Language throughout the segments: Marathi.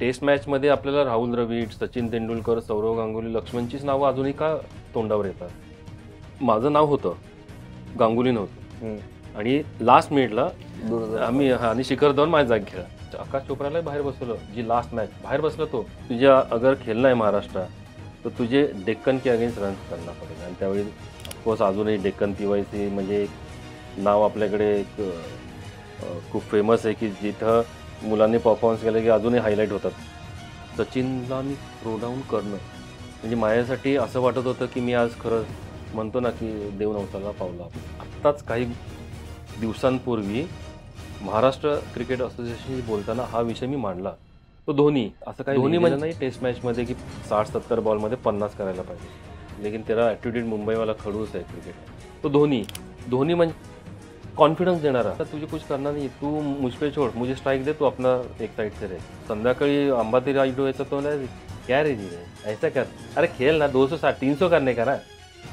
टेस्ट मॅचमध्ये आपल्याला राहुल द्रविड, सचिन तेंडुलकर, सौरव गांगुली, लक्ष्मणचीच नावं अजूनही का तोंडावर येतात. माझं नाव होतं, गांगुली नव्हतं. आणि लास्ट मिनिटला आम्ही आणि शिखर धवन माझ्या जागी खेळा. आकाश चोप्राला बाहेर बसवलं, जी लास्ट मॅच बाहेर बसला तो. तुझ्या अगर खेळणं आहे महाराष्ट्र तर तुझे डेक्कन के अगेन्स्ट रन करणार पडेल. आणि त्यावेळी ऑफकोर्स अजूनही डेक्कन PYC म्हणजे एक नाव आपल्याकडे एक खूप फेमस आहे की जिथं मुलांनी परफॉर्मन्स केलं की अजूनही हायलाईट होतात. सचिनला मी थ्रो डाऊन करणं म्हणजे माझ्यासाठी असं वाटत होतं की मी आज खरं म्हणतो ना की देवनवसाला पावला. आत्ताच काही दिवसांपूर्वी महाराष्ट्र क्रिकेट असोसिएशनशी बोलताना हा विषय मी मांडला. तो धोनी असं काही धोनी म्हणजे नाही टेस्ट मॅचमध्ये की 60-70 बॉलमध्ये 50 करायला पाहिजे, लेकिन तेरा ॲटिट्यूड मुंबईवाला खडूस आहे क्रिकेट. तो धोनी म्हणजे कॉन्फिडन्स देणारा. तुझे कुछ करना नहीं, तू मुझ पे छोड़, मुझे स्ट्राइक दे, तू अपना एक साइड से रहे. संध्याकाळी अंबाती रायडू यायचा तो ना क्या रे जी ऐसा कर, अरे खेल ना 260 300 करने का ना,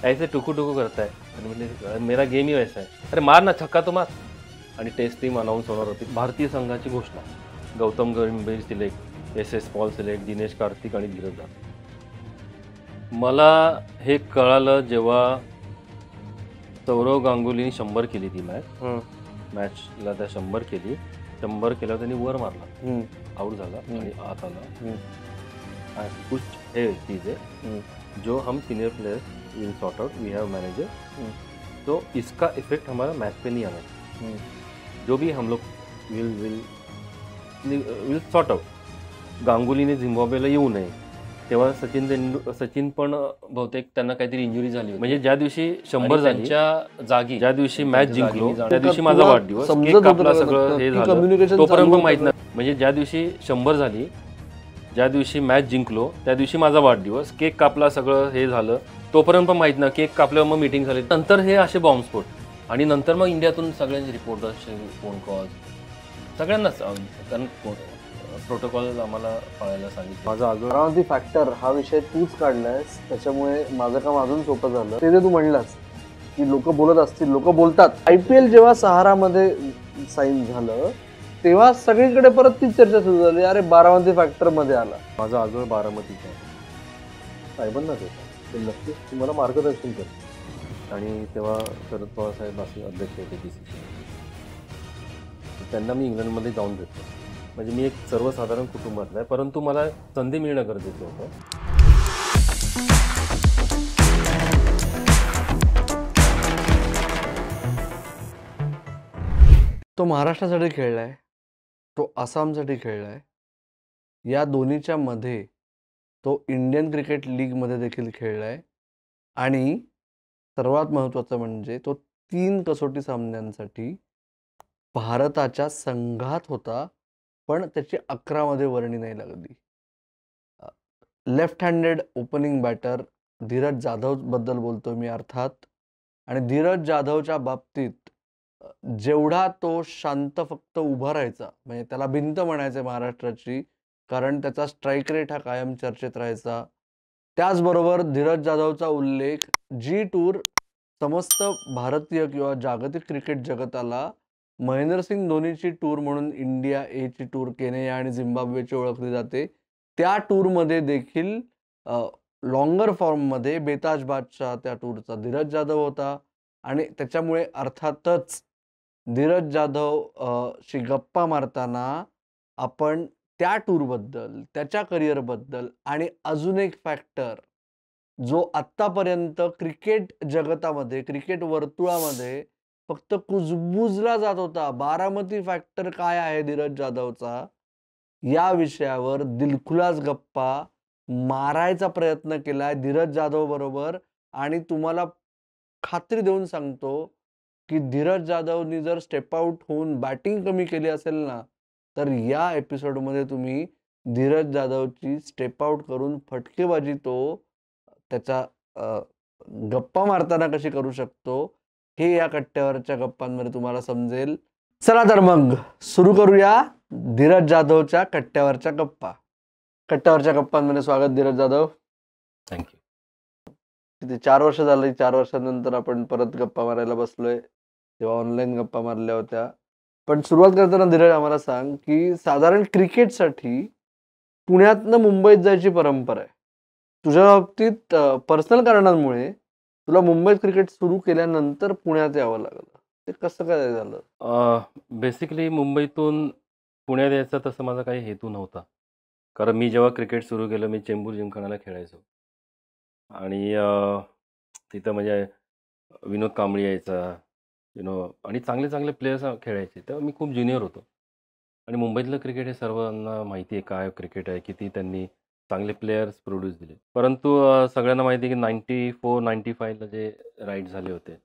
ऐसे टुकू टुकू करता है. आणि म्हणजे मेरा गेम ही वैसा है, अरे मार ना छक्का तो मार. आणि टेस्ट टीम अनाऊन्स होणार होती. भारतीय संघाची घोषणा, गौतम गंभीर select, SS Paul select, Dinesh Karthik आणि धीरज जाधव. मला हे कळालं जेव्हा सौरव गांगुलीने 100 केली ती मॅचला. त्या 100 केली, 100 केल्यावर त्यांनी वर मारला, आउट झाला आणि आत आला. कुछ है चीज़ें जो हम senior players will sort out, we have manager, तो इसका इफेक्ट हमारा मैच पे नहीं आना. जो भी हम लोग विल सॉर्ट आउट. गांगुलीने झिम्बाब्वेला येऊ नये तेव्हा सचिन पण बहुतेक त्यांना काहीतरी इंजुरी झाली होती. म्हणजे ज्या दिवशी 100 झालीच्या जागी ज्या दिवशी मॅच जिंकलो त्या दिवशी माझा वाढदिवस, केक कापला, सगळं हे झालं, तोपर्यंत पण माहित नाही. म्हणजे ज्या दिवशी 100 झाली, ज्या दिवशी मॅच जिंकलो त्या दिवशी माझा वाढदिवस, केक कापला, सगळं हे झालं, तोपर्यंत पण माहित नाही. केक कापल्यावर मग मीटिंग झाली, नंतर हे असे बॉम्बस्फोट. आणि नंतर मग इंडियातून सगळ्यांचे रिपोर्टर्स, फोन कॉल, सगळ्यांनाच कारण प्रोटोकॉल आम्हाला पाळायला सांगितलं. माझा बारामती फॅक्टर हा विषय तूच काढलायस, त्याच्यामुळे माझं काम अजून सोपं झालं. ते तू म्हणलास की लोक बोलत असतील, लोक बोलतात. IPL जेव्हा सहारामध्ये साईन झालं तेव्हा सगळीकडे परत ती चर्चा सुरू झाली, अरे बारामती फॅक्टर मध्ये आला. माझा आजोळ बारामतीचा साहेबांनाच होता, ते नक्कीच तुम्हाला मार्गदर्शन करतो. आणि तेव्हा शरद पवार साहेब असे अध्यक्ष होते BCCचे. त्यांना मी इंग्लंडमध्ये जाऊन भेटतो. म्हणजे मी एक सर्वसाधारण कुटुंबातला आहे, परंतु मला संधी मिळणं गरजेचं होतं. तो महाराष्ट्रासाठी खेळलाय, तो आसामसाठी खेळलाय, या दोन्हीच्या मध्ये तो इंडियन क्रिकेट लीगमध्ये देखील खेळलाय. आणि सर्वात महत्त्वाचं म्हणजे तो 3 कसोटी सामन्यांसाठी भारताच्या संघात होता, पण त्याची 11 मध्ये वर्णी नाही लागली. Left handed opening batter Dhiraj Jadhav बद्दल बोलतो मी अर्थात. आणि धीरज जाधवच्या बाबतीत जेवढा तो शांत फक्त उभा राहायचा, म्हणजे त्याला भिंत म्हणायचे महाराष्ट्राची, कारण त्याचा स्ट्राईक रेट हा कायम चर्चेत राहायचा. त्याचबरोबर धीरज जाधवचा उल्लेख जी टूर समस्त भारतीय किंवा जागतिक क्रिकेट जगताला महेंद्रसिंग धोनीची टूर म्हणून इंडिया ची टूर, केनिया आणि झिम्बाब्वेची ओळखली जाते, त्या टूरमध्ये देखील लॉंगर फॉर्ममध्ये बेताज बादशाह त्या टूरचा धीरज जाधव होता. आणि त्याच्यामुळे अर्थातच धीरज जाधव शी गप्पा मारताना आपण त्या टूरबद्दल, त्याच्या करिअरबद्दल आणि अजून एक फॅक्टर जो आत्तापर्यंत क्रिकेट जगतामध्ये, क्रिकेट वर्तुळामध्ये फक्त कुजबुजला जात होता, बारामती फॅक्टर काय आहे धीरज जाधवचा, या विषयावर दिलखुलास गप्पा मारायचा प्रयत्न केलाय धीरज जाधव बरोबर. आणि तुम्हाला खात्री देऊन सांगतो की धीरज जाधवनी जर स्टेप आउट होऊन बॅटिंग कमी केली असेल ना, तर या एपिसोडमध्ये तुम्ही धीरज जाधवची स्टेप आउट करून फटकेबाजी तो त्याचा गप्पा मारताना कशी करू शकतो हे या कट्ट्यावरच्या गप्पांमध्ये तुम्हाला समजेल. चला तर मग सुरू करूया धीरज जाधवच्या कट्ट्यावरच्या गप्पा. कट्ट्यावरच्या गप्पांमध्ये स्वागत धीरज जाधव. थँक्यू. किती 4 वर्ष झाली, 4 वर्षांनंतर आपण परत गप्पा मारायला बसलोय. तेव्हा ऑनलाईन गप्पा मारल्या होत्या. पण सुरुवात करताना धीरज आम्हाला सांग की साधारण क्रिकेटसाठी पुण्यातनं मुंबईत जायची परंपरा आहे. तुझ्या बाबतीत पर्सनल कारणांमुळे तुला मुंबईत क्रिकेट सुरू केल्यानंतर पुण्यात यावं लागलं. ते कसं काय झालं? बेसिकली मुंबईतून पुण्यात यायचा तसं माझा काही हेतू नव्हता. कारण मी जेव्हा क्रिकेट सुरू केलं, मी चेंबूर जिमखानाला खेळायचो आणि तिथं म्हणजे विनोद कांबळी यायचा, आणि चांगले चांगले प्लेयर्स खेळायचे. तेव्हा मी खूप ज्युनियर होतो आणि मुंबईतलं क्रिकेट हे सर्वांना माहिती आहे काय क्रिकेट आहे, किती त्यांनी चांगले प्लेयर्स प्रोड्यूस दिले. परंतु सगळ्यांना माहिती आहे की 94-95ला जे राईट झाले होते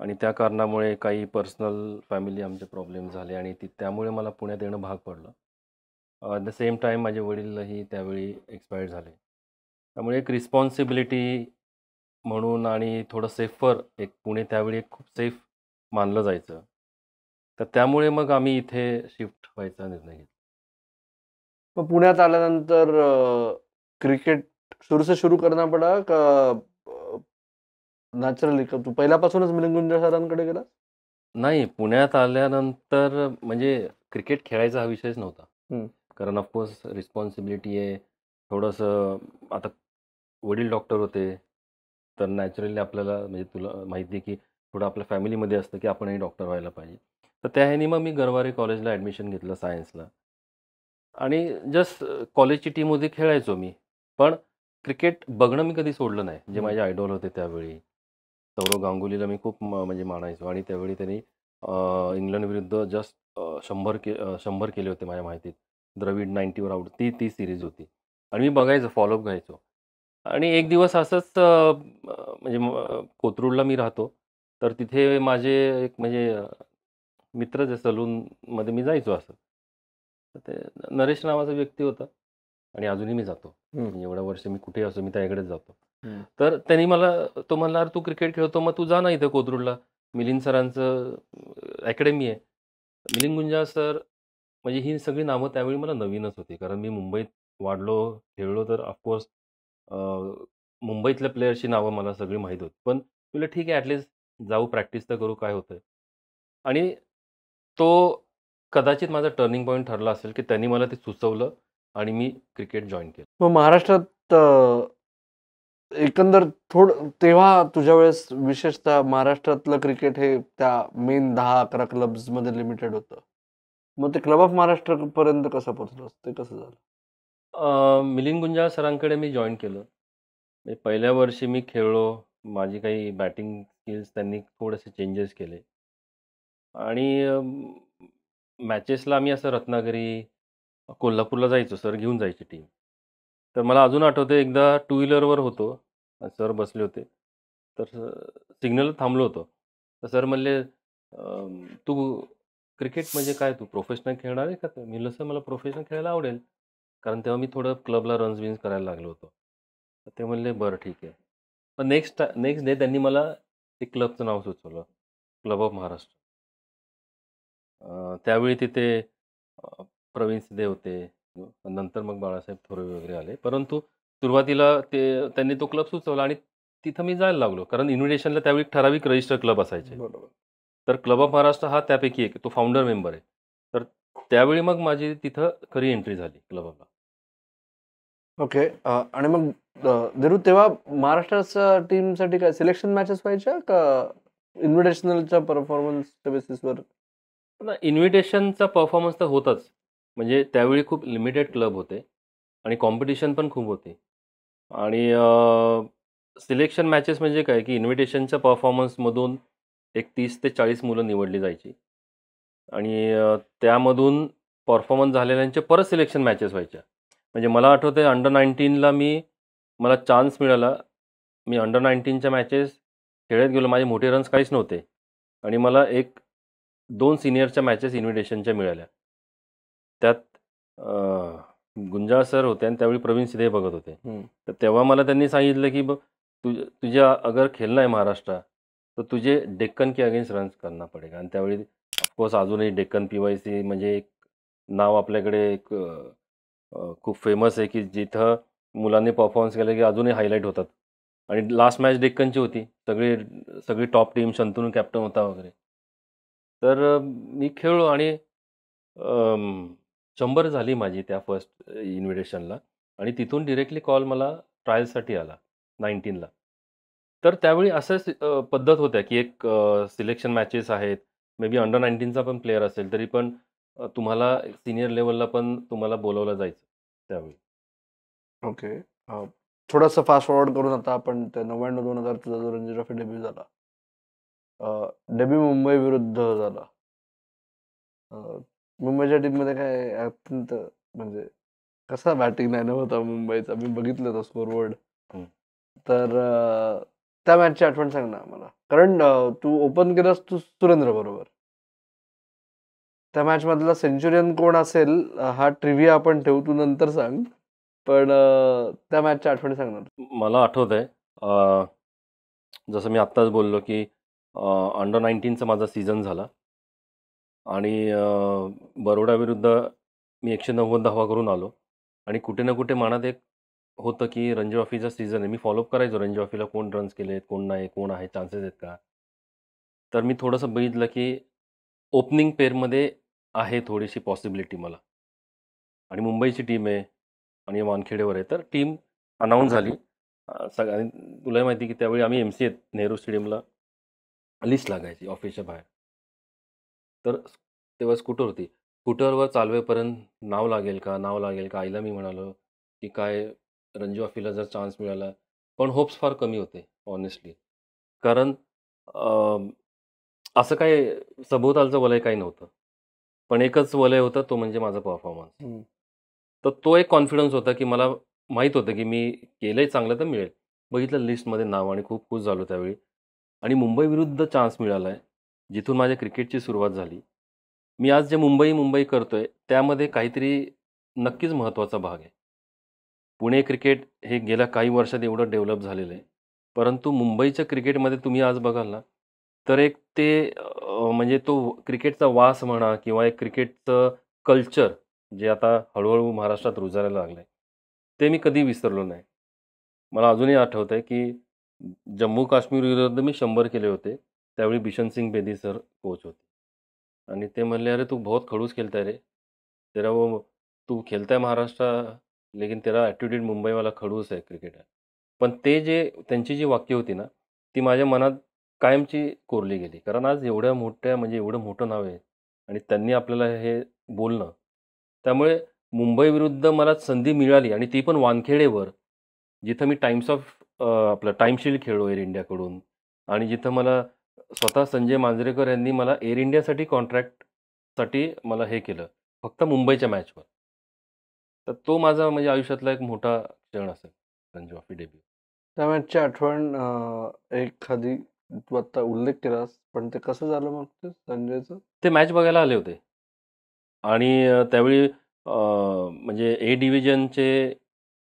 आणि त्या कारणामुळे काही पर्सनल फॅमिली आमचे प्रॉब्लेम झाले आणि त्यामुळे मला पुण्यात येणं भाग पडलं. ॲट द सेम टाईम माझे वडीलही त्यावेळी एक्सपायर्ड झाले. त्यामुळे एक रिस्पॉन्सिबिलिटी म्हणून आणि थोडं सेफर एक पुणे त्यावेळी एक खूप सेफ मानलं जायचं. तर त्यामुळे मग आम्ही इथे शिफ्ट व्हायचा निर्णय घेतला. मग पुण्यात आल्यानंतर क्रिकेट शुरू से शुरू करना पडा का नॅचरली, का तू पहिल्यापासूनच मिलिंद गुंजा सरांकडे गेला? नाही, पुण्यात आल्यानंतर म्हणजे क्रिकेट खेळायचा हा विषयच नव्हता. कारण ऑफकोर्स रिस्पॉन्सिबिलिटी आहे. थोडंसं आता वडील डॉक्टर होते, तर नॅचरली आपल्याला म्हणजे तुला माहिती आहे की थोडं आपल्या फॅमिलीमध्ये असतं की आपणही डॉक्टर व्हायला पाहिजे. तर त्या ह्यानी मग मी गरवारे कॉलेजला ॲडमिशन घेतलं सायन्सला आणि जस्ट कॉलेजची टीममध्ये खेळायचो मी. पण क्रिकेट बघणं मी कधी सोडलं नाही. जे माझे आयडॉल होते त्यावेळी. सौरव गांगुलीला मी खूप म्हणजे मानायचो आणि त्यावेळी त्यांनी इंग्लंड विरुद्ध जस्ट 100 केले होते माझ्या माहितीत. द्रविड 90वर आउट ती सीरीज होती आणि मी बघायचो, फॉलोअप घ्यायचो. आणि एक दिवस असंच म्हणजे कोथरूडला मी राहतो. तर तिथे माझे एक म्हणजे मित्रच आहे, सलूनमध्ये मी जायचो असं. तर ते नरेश नावाचा व्यक्ती होता आणि अजूनही मी जातो. म्हणजे एवढ्या वर्ष मी कुठेही असो, मी त्याच्याकडेच जातो. तर त्यांनी तो म्हणला, "अरे तू क्रिकेट खेळतो, मग तू जा ना इथं कोथरूडला. मिलिंद सरांचं अकॅडमी आहे." मिलिंद गुंजा सर म्हणजे ही सगळी नावं त्यावेळी मला नवीनच होती. कारण मी मुंबईत वाढलो, खेळलो तर ऑफकोर्स मुंबईतल्या प्लेयर्सची नावं मला सगळी माहीत होती. पण म्हटलं ठीक आहे ॲटलीस्ट जाऊ प्रॅक्टिस तर करू काय होतंय. आणि तो कदाचित माझा टर्निंग पॉइंट ठरला असेल, की त्यांनी मला ते सुचवलं आणि मी क्रिकेट जॉइन केलं. मग महाराष्ट्रात एकंदर तेव्हा तुझ्या वेळेस विशेषतः महाराष्ट्रातलं क्रिकेट हे त्या मेन 10-11 क्लब्समध्ये लिमिटेड होतं. मग ते क्लब ऑफ महाराष्ट्र पर्यंत कसं पोहोचलं? ते कसं झालं? मिलिंद गुंजाळ सरांकडे मी जॉइन केलं. म्हणजे पहिल्या वर्षी मी खेळलो. माझी काही बॅटिंग स्किल्स त्यांनी थोडेसे चेंजेस केले आणि मॅचेसला आम्ही असं रत्नागिरी, कोल्हापूरला जायचो. सर घेऊन जायची टीम. तर मला अजून आठवतं एकदा टू व्हीलरवर होतो. सर बसले होते. तर सिग्नलला थांबलो होतो. तर सर म्हणले, "तू क्रिकेट म्हणजे काय तू प्रोफेशनल खेळणार आहे का?" मी म्हटलं, "सर मला प्रोफेशनल खेळायला आवडेल." कारण तेव्हा मी थोडं क्लबला रन्स-बिन्स करायला लागलो होतो. तर ते म्हणले, "बरं ठीक आहे." पण नेक्स्ट डे त्यांनी मला ते क्लबचं नाव सुचवलं. Club of Maharashtra. त्यावेळी तिथे प्रवीण सिधे होते. नंतर मग बाळासाहेब थोरवे वगैरे आले. परंतु सुरुवातीला त्यांनी तो क्लब सुचवला आणि तिथं मी जायला लागलो. कारण इन्व्हिटेशनला त्यावेळी ठराविक रजिस्टर क्लब असायचे. बरोबर. तर क्लब ऑफ महाराष्ट्र हा त्यापैकी एक. तो फाउंडर मेंबर आहे. तर त्यावेळी मग माझी तिथं खरी एंट्री झाली क्लबला. ओके. आणि मग धीरू, तेव्हा महाराष्ट्राच्या टीमसाठी काय सिलेक्शन मॅचेस व्हायच्या का इन्व्हिटेशनलच्या परफॉर्मन्सच्या बेसिसवर? इन्व्हिटेशनचा परफॉर्मन्स तर होताच. म्हणजे त्यावेळी खूप लिमिटेड क्लब होते आणि कॉम्पिटिशन पण खूप होती. आणि सिलेक्शन मॅचेस म्हणजे काय, की इन्व्हिटेशनच्या परफॉर्मन्समधून एक 30 ते 40 मुलं निवडली जायची आणि त्यामधून परफॉर्मन्स झालेल्यांचे परत सिलेक्शन मॅचेस व्हायच्या. म्हणजे मला आठवतंय अंडर 19ला मला चान्स मिळाला. मी अंडर 19च्या मॅचेस खेळत गेलो. माझे मोठे रन्स काहीच नव्हते आणि मला 2 सीनियरच्या मॅचेस इन्व्हिटेशनच्या मिळाल्या. त्यात गुंजाळ सर होते आणि त्यावेळी प्रवीण सिधे बघत होते. तर तेव्हा मला त्यांनी सांगितलं, की "बघ तुझ्या अगर खेळना है महाराष्ट्र, तर तुझे डेक्कन के अगेन्स्ट रन्स करना पडेगा." आणि त्यावेळी ऑफकोर्स अजूनही डेक्कन PYC म्हणजे एक नाव आपल्याकडे खूप फेमस आहे, की जिथं मुलांनी परफॉर्मन्स केला, की अजूनही हायलाईट होतात. आणि लास्ट मॅच डेक्कनची होती. सगळी टॉप टीम, शंतनू कॅप्टन होता वगैरे. तर मी खेळलो आणि 100 झाली माझी त्या फर्स्ट इन्व्हिटेशनला आणि तिथून डिरेक्टली कॉल मला ट्रायलसाठी आला 19ला. तर त्यावेळी असंच पद्धत होत्या, की एक सिलेक्शन मॅचेस आहेत. मे बी अंडर 19चा पण प्लेयर असेल, तरी पण तुम्हाला सीनियर लेव्हलला पण तुम्हाला बोलावलं जायचं त्यावेळी. ओके. थोडंसं फास्ट फॉरवर्ड करून आता आपण ते 99-2000चा जो रणजी ट्रॉफी डेब्यू झाला. डेब्यू मुंबई विरुद्ध झाला. मुंबईच्या टीममध्ये काय अत्यंत म्हणजे कसा बॅटिंग लाईनअप होता मुंबईचा, मी बघितलं होतं स्कोरबोर्ड. तर त्या मॅचची आठवण सांग ना मला, कारण तू ओपन केलंस तू सुरेंद्र बरोबर. त्या मॅच मधला सेंचुरियन कोण असेल हा ट्रिव्हिया आपण ठेवू, तू नंतर सांग, पण त्या मॅचच्या आठवणी सांगणार. मला आठवत आहे जसं मी आत्ताच बोललो की अंडर 19चा माझा सीझन झाला आणि बरोडा विरुद्ध मी 190 धावा करून आलो आणि कुठे ना कुठे मनात एक होतं की रणजी ट्रॉफीचा सीझन आहे. मी फॉलोअप करायचो रणजी ट्रॉफीला कोण रन्स केले आहेत, कोण नाही, कोण आहे, चान्सेस आहेत का. तर मी थोडंसं बघितलं की ओपनिंग पेअरमध्ये आहे थोडीशी पॉसिबिलिटी मला आणि मुंबईची टीम आहे आणि वानखेडेवर आहे. तर टीम अनाऊन्स झाली. सगळ्यांनी तुलाही माहिती की त्यावेळी आम्ही MCA नेहरू स्टेडियमला लिस्ट लागायची ऑफिसच्या बाहेर. तर तेव्हा स्कूटर होती. स्कूटरवर चालवेपर्यंत नाव लागेल का, नाव लागेल का? आईला मी म्हणालो की काय रणजी ट्रॉफीला जर चान्स मिळाला, पण होप्स फार कमी होते ऑनेस्टली. कारण असं काय सभोवतालचं वलय काही नव्हतं. पण एकच वलय होतं, तो म्हणजे माझा परफॉर्मन्स. तर तो एक कॉन्फिडन्स होता की मला माहीत होतं की मी केलंय चांगलं तर मिळेल. बघितलं लिस्टमध्ये नाव आणि खूप खुश झालो त्यावेळी. आणि मुंबई विरुद्ध चान्स मिळाला आहे, जिथून माझ्या क्रिकेटची सुरुवात झाली. मी आज जे मुंबई करतोय, त्यामध्ये काहीतरी नक्कीच महत्त्वाचा भाग आहे. पुणे क्रिकेट हे गेल्या काही वर्षात एवढं डेव्हलप झालेलं आहे. परंतु मुंबईच्या क्रिकेटमध्ये तुम्ही आज बघाल ना, तर एक ते म्हणजे तो क्रिकेटचा वास म्हणा किंवा एक क्रिकेटचं कल्चर जे आता हळू-हळू महाराष्ट्रात रुजायला लागलंय, ते मी कधी विसरलो नाही. मला अजूनही आठवतंय की जम्मू काश्मीर विरुद्ध मी 100 केले होते. त्यावेळी बिशन सिंग बेदी सर कोच होते. आणि ते म्हणले, "अरे तू बहुत खडूस खेलता है रे. तेरा वो तू खेलता है महाराष्ट्र, लेकिन तेरा ॲटिट्यूड मुंबई वाला खडूस है क्रिकेटर." पण ते जे त्यांची जी वाक्य होती ना, ती माझ्या मनात कायमची कोरली गेली. कारण आज एवढ्या मोठ्या म्हणजे एवढं मोठं नाव आहे आणि त्यांनी आपल्याला हे बोलणं. त्यामुळे मुंबई विरुद्ध मला संधी मिळाली आणि ती पण वानखेडेवर, जिथं मी टाइम्स ऑफ आपलं टाइमशील्ड खेळलो एअर इंडियाकडून आणि जिथं मला स्वतः संजय मांजरेकर यांनी मला एअर इंडियासाठी कॉन्ट्रॅक्टसाठी मला हे केलं, फक्त मुंबईच्या मॅचवर. तर तो माझा म्हणजे आयुष्यातला एक मोठा क्षण असेल, रणजी ट्रॉफी डेब्यू. त्या मॅचची आठवण एखादी तू आता उल्लेख केलास, पण ते कसं झालं मग ते संजयचं? ते मॅच बघायला आले होते आणि त्यावेळी म्हणजे ए डिव्हिजनचे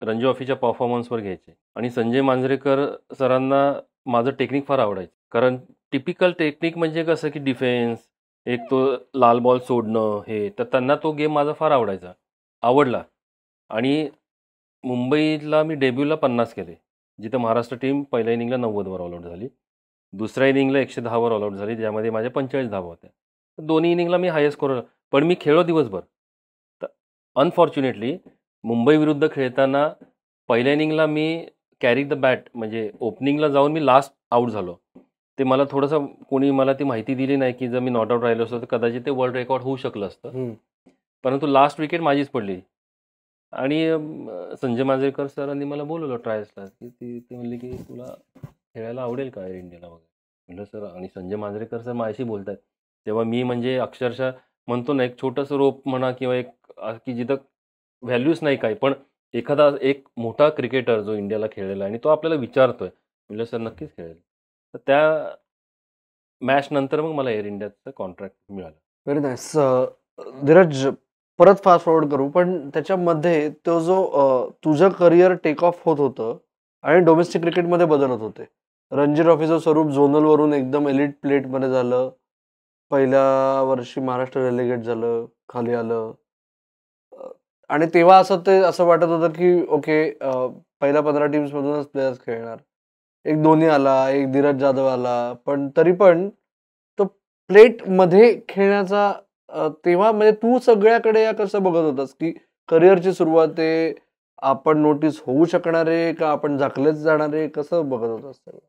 रणजी ट्रॉफीच्या परफॉर्मन्सवर घ्यायचे आणि संजय मांजरेकर सरांना माझं टेक्निक फार आवडायचं. कारण टिपिकल टेक्निक म्हणजे कसं की डिफेन्स, एक तो लाल बॉल सोडणं हे, तर त्यांना तो गेम माझा फार आवडला आणि मुंबईला मी डेब्यूला 50 केले. जिथं महाराष्ट्र टीम पहिल्या इनिंगला 90वर ऑल आउट झाली. दुसऱ्या इनिंगला 110वर ऑल आउट झाली, ज्यामध्ये माझ्या 45 धावा होत्या. दोन्ही इनिंगला मी हायेस्ट स्कोरर, पण मी खेळलो दिवसभर. तर अनफॉर्च्युनेटली मुंबई विरुद्ध खेळताना पहिल्या इनिंगला मी कॅरी द बॅट म्हणजे ओपनिंगला जाऊन मी लास्ट आउट झालो. ते मला थोडंसं कोणी मला ती माहिती दिली नाही की जर मी नॉट आउट राहिलो असतो तर कदाचित ते वर्ल्ड रेकॉर्ड होऊ शकलं असतं. परंतु लास्ट विकेट माझीच पडली आणि संजय मांजरेकर सरांनी मला बोलवलं ट्रायल्सला की ते म्हणले की तुला खेळायला आवडेल का एअर इंडियाला वगैरे. म्हटलं सर, आणि संजय मांजरेकर सर माझ्याशी बोलतात तेव्हा मी म्हणजे अक्षरशः म्हणतो ना, एक छोटंसं रोप म्हणा किंवा एक की जिथं व्हॅल्यूच नाही काही, पण एखादा एक मोठा क्रिकेटर जो इंडियाला खेळलेला आहे आणि तो आपल्याला विचारतोय, म्हटलं सर नक्कीच खेळेल. तर त्या मॅच नंतर मग मला एअर इंडियाचं कॉन्ट्रॅक्ट मिळालं. Very nice. धीरज, परत फास्ट फॉरवर्ड करू, पण त्याच्यामध्ये तो जो तुझं करिअर टेक ऑफ होत होतं आणि डोमेस्टिक क्रिकेटमध्ये बदलत होते. रणजी ट्रॉफीचं स्वरूप झोनलवरून एकदम एलिट प्लेटमध्ये झालं. पहिल्या वर्षी महाराष्ट्र रेलिगेट झालं, खाली आलं. आणि तेव्हा असं वाटत होतं की ओके, पहिल्या 15 टीम्समधूनच प्लेयर्स खेळणार. एक धोनी आला, एक धीरज जाधव आला, पण तरी पण तो प्लेटमध्ये खेळण्याचा तेव्हा म्हणजे तू सगळ्याकडे या कसं बघत होतास की करिअरची सुरुवात आहे, आपण नोटीस होऊ शकणार आहे का आपण झाकलेच जाणार आहे, कसं बघत होतास सगळं?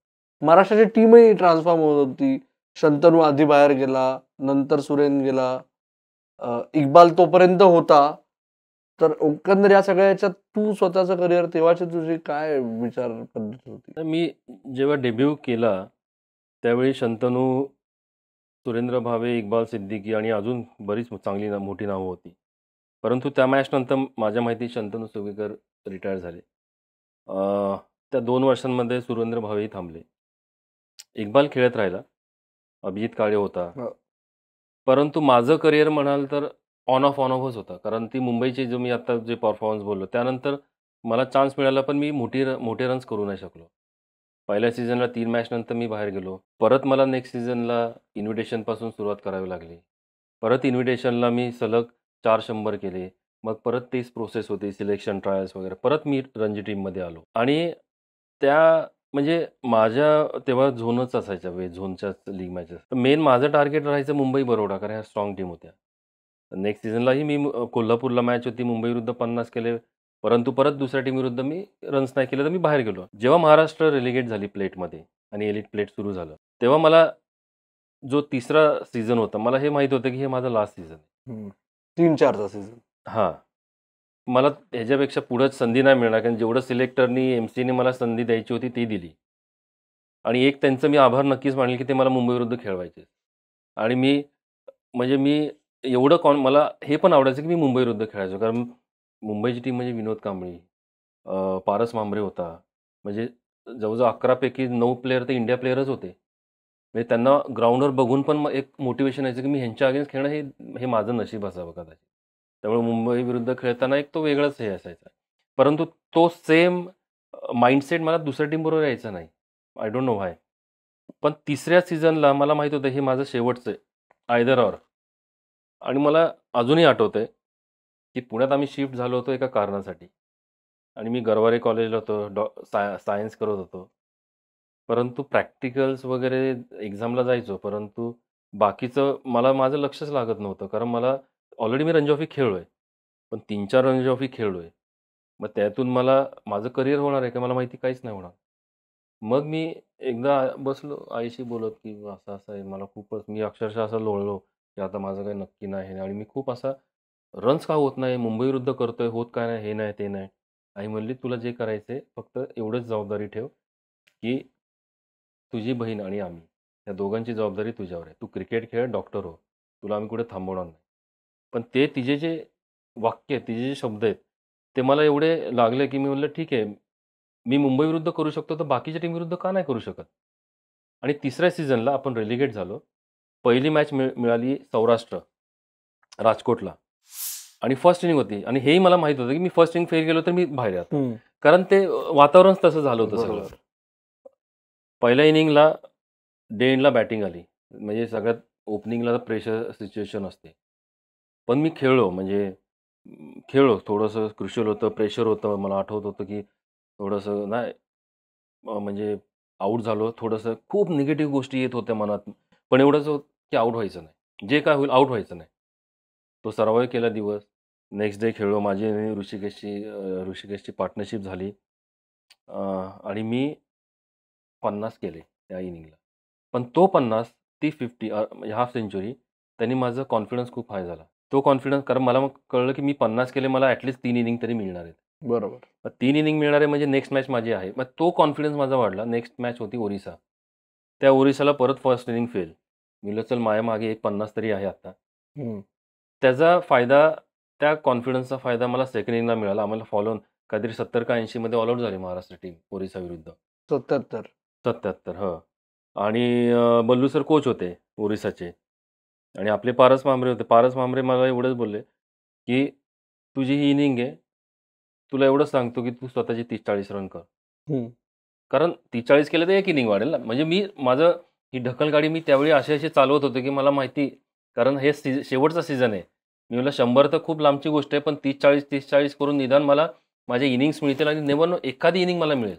महाराष्ट्राची टीमही ट्रान्सफॉर्म होत होती. शंतनू आधी बाहेर गेला, नंतर सुरेन गेला, इक्बाल तोपर्यंत होता. तर एकंदर या सगळ्या याच्यात तू स्वतःचं करिअर तेव्हाची तुझी काय विचार पद्धत होती? तर मी जेव्हा डेब्यू केला त्यावेळी शंतनू, सुरेंद्र भावे, इक्बाल सिद्दीकी आणि अजून बरीच चांगली मोठी नावं होती. परंतु त्या मॅचनंतर माझ्या माहिती शंतनू सुगीकर रिटायर झाले. त्या 2 वर्षांमध्ये सुरेंद्र भावेही थांबले. इक्बाल खेळत राहिला. अभिजित काळे होता. हो. परंतु माझं करिअर म्हणाल तर ऑन ऑफच होता. कारण ती मुंबईची जो मी आता जे परफॉर्मन्स बोललो त्यानंतर मला चान्स मिळाला, पण मी मोठे रन्स करू नाही शकलो. पहिल्या सीझनला 3 मॅच नंतर मी बाहेर गेलो. परत मला नेक्स्ट सीझनला इन्व्हिटेशनपासून सुरुवात करावी लागली. परत इन्व्हिटेशनला मी सलग 400 केले. मग परत तेच प्रोसेस होती, सिलेक्शन, ट्रायल्स वगैरे. परत मी रणजी टीममध्ये आलो आणि त्या म्हणजे माझ्या तेव्हा झोनच असायच्या झोनच्याच लीग मॅचेस. तर मेन माझं टार्गेट राहायचं मुंबई बरोडा, कारण ह्या स्ट्रॉंग टीम होत्या. नेक्स्ट सीझनलाही मी कोल्हापूरला मॅच होती, मुंबई विरुद्ध 50 केले. परंतु परत दुसऱ्या टीमविरुद्ध मी रन्स नाही केले, तर मी बाहेर गेलो. जेव्हा महाराष्ट्र रेलिगेट झाली प्लेटमध्ये आणि एलिट प्लेट सुरू झालं, तेव्हा मला जो तिसरा सीझन होता, मला हे माहीत होतं की हे माझं लास्ट सीझन आहे. 3-4चा सीझन. हां. मला ह्याच्यापेक्षा पुढंच संधी नाही मिळणार, कारण जेवढं सिलेक्टरनी, एम-सीने मला संधी द्यायची होती ती दिली. आणि एक त्यांचं मी आभार नक्कीच मानेल की ते मला मुंबईविरुद्ध खेळवायचे. आणि म्हणजे मी एवढं मला हे पण आवडायचं की मी मुंबईविरुद्ध खेळायचो. कारण मुंबईची टीम म्हणजे विनोद कांबळी, पारस मांभरे होता. म्हणजे जवळजवळ 11 पैकी 9 प्लेयर तर इंडिया प्लेयरच होते. म्हणजे त्यांना ग्राउंडवर बघून पण मग एक मोटिव्हेशन यायचं की मी ह्यांच्या अगेन्स्ट खेळणं हे माझं नशीब असावं कदाचित. त्यामुळे मुंबई विरुद्ध खेळताना एक तो वेगळाच हे असायचा. परंतु तो सेम माइंडसेट मला दुसऱ्या टीमबरोबर यायचा नाही. I don't know why. पण तिसऱ्या सीझनला मला माहीत होतं हे माझं शेवटचं आहे. Either or. आणि मला अजूनही आठवतंय की पुण्यात आम्ही शिफ्ट झालो होतो एका कारणासाठी. आणि मी गरवारे कॉलेजला होतो, सायन्स करत होतो. परंतु प्रॅक्टिकल्स वगैरे एक्झामला जायचो, परंतु बाकीचं माझं लक्षच लागत नव्हतं. कारण मला ऑलरेडी मी रणजी ट्रॉफी खेळलोय. पण 3-4 रणजी ट्रॉफी खेळलोय. मग त्यातून मला माझं करिअर होणार आहे का मला माहिती काहीच नाही होणार. मग मी एकदा बसलो आईशी बोलत की असं-असं आहे. मला खूपच मी अक्षरशः असं लोळलो की आता माझं काही नक्की नाही हे नाही. आणि मी खूप असा रन्स का होत नाही, मुंबई विरुद्ध करतोय, होत काय नाही, हे नाही, ते नाही. आई म्हणली, "तुला जे करायचंय फक्त एवढंच जबाबदारी ठेव, की तुझी बहीण आणि आम्ही या दोघांची जबाबदारी तुझ्यावर आहे. तू क्रिकेट खेळ, डॉक्टर हो. तुला आम्ही कुठे थांबवणार नाही." पण ते तिचे जे वाक्य आहेत, तिचे जे शब्द आहेत, ते मला एवढे लागले की मी म्हटलं, "ठीक आहे, मी मुंबई विरुद्ध करू शकतो, तर बाकीच्या टीम विरुद्ध का नाही करू शकत?" आणि तिसऱ्या सीझनला आपण रेलिगेट झालो. पहिली मॅच मिळाली सौराष्ट्र, राजकोटला. आणि फर्स्ट इनिंग होती आणि हेही मला माहीत होतं की मी फर्स्ट इनिंग फेल गेलो तर मी बाहेर आहे आता. कारण ते वातावरणच तसं झालं होतं सगळं. पहिल्या इनिंगला डे एंडला बॅटिंग आली. म्हणजे सगळ्यात ओपनिंगला प्रेशर सिच्युएशन असते. पण मी म्हणजे खेळलो. थोडंसं क्रुशियल होतं, प्रेशर होतं. मला आठवत होतं की थोडंसं नाही म्हणजे आऊट झालो. थोडंसं खूप निगेटिव्ह गोष्टी येत होत्या मनात. पण एवढंच होतं की आऊट व्हायचं नाही. जे काय होईल आऊट व्हायचं नाही. तो सर्व्हाइव्ह केला दिवस. नेक्स्ट डे खेळलो. माझी आणि ऋषिकेशची पार्टनरशिप झाली. आणि मी 50 केले त्या इनिंगला. पण तो 50 ती 50 म्हणजे हाफ सेंचुरी त्यांनी माझा कॉन्फिडन्स खूप हाय झाला. तो कॉन्फिडन्स कारण मला मग कळलं की मी 50 केले, मला ॲटलीस्ट 3 इनिंग तरी मिळणार आहेत. बरोबर. मग 3 इनिंग मिळणार आहे म्हणजे नेक्स्ट मॅच माझी आहे. मग तो कॉन्फिडन्स माझा वाढला. नेक्स्ट मॅच होती ओरिसा. त्या ओरिसाला परत फर्स्ट इनिंग फेल. मी म्हटलं चल माझ्या मागे एक 50 तरी आहे आता. त्याचा फायदा, त्या कॉन्फिडन्सचा फायदा मला सेकंड इनिंगला मिळाला. आम्हाला फॉलो काहीतरी 70 का 80 मध्ये ऑल आउट झाली महाराष्ट्र टीम ओरिसा विरुद्ध. 77. 77 हो. आणि बल्लू सर कोच होते ओरिसाचे आणि आपले पारस मांभरे होते. पारस मांभरे मला एवढंच बोलले, की "तुझी ही इनिंग आहे. तुला एवढंच सांगतो, की तू स्वतःची 30-40 रन कर." कारण 30-40 केलं तर एक इनिंग वाढेल ना. म्हणजे ही ढकलगाडी मी त्यावेळी अशी चालवत होतो, की मला माहिती कारण हे शेवटचा सीझन आहे. मी म्हटलं 100 तर खूप लांबची गोष्ट आहे, पण 30-40, 30-40 करून निदान मला माझे इनिंग्स मिळतील आणि नेव्हर नो एखादी इनिंग मला मिळेल.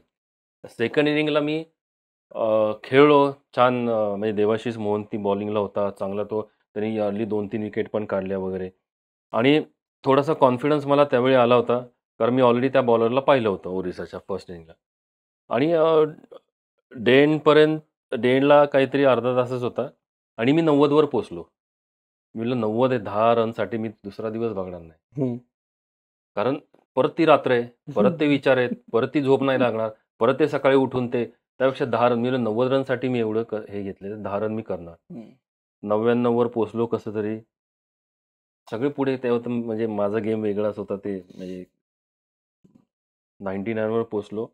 सेकंड इनिंगला मी खेळलो छान म्हणजे देवाशीष मोहंती बॉलिंगला होता. चांगला तो त्यांनी अर्ली 2-3 विकेट पण काढल्या वगैरे. आणि थोडासा कॉन्फिडन्स मला त्यावेळी आला होता, कारण मी ऑलरेडी त्या बॉलरला पाहिलं होतं ओरिसाच्या फर्स्ट इनिंगला. आणि डे एंडला काहीतरी अर्धा तासच होता आणि मी 90वर पोचलो. मी म्हटलं 90 आहे, 10 रनसाठी मी दुसरा दिवस बघणार नाही. कारण परत ती रात्र आहे, परत ते विचार आहेत, परत ती झोप नाही लागणार, परत ते सकाळी उठून ते त्यापेक्षा 10 रन. मी 90 रनसाठी मी एवढं हे घेतले, 10 रन मी करणार. 99वर पोचलो कसं तरी. सगळे पुढे तेव्हा तर म्हणजे माझा गेम वेगळाच होता. ते म्हणजे 99वर पोचलो.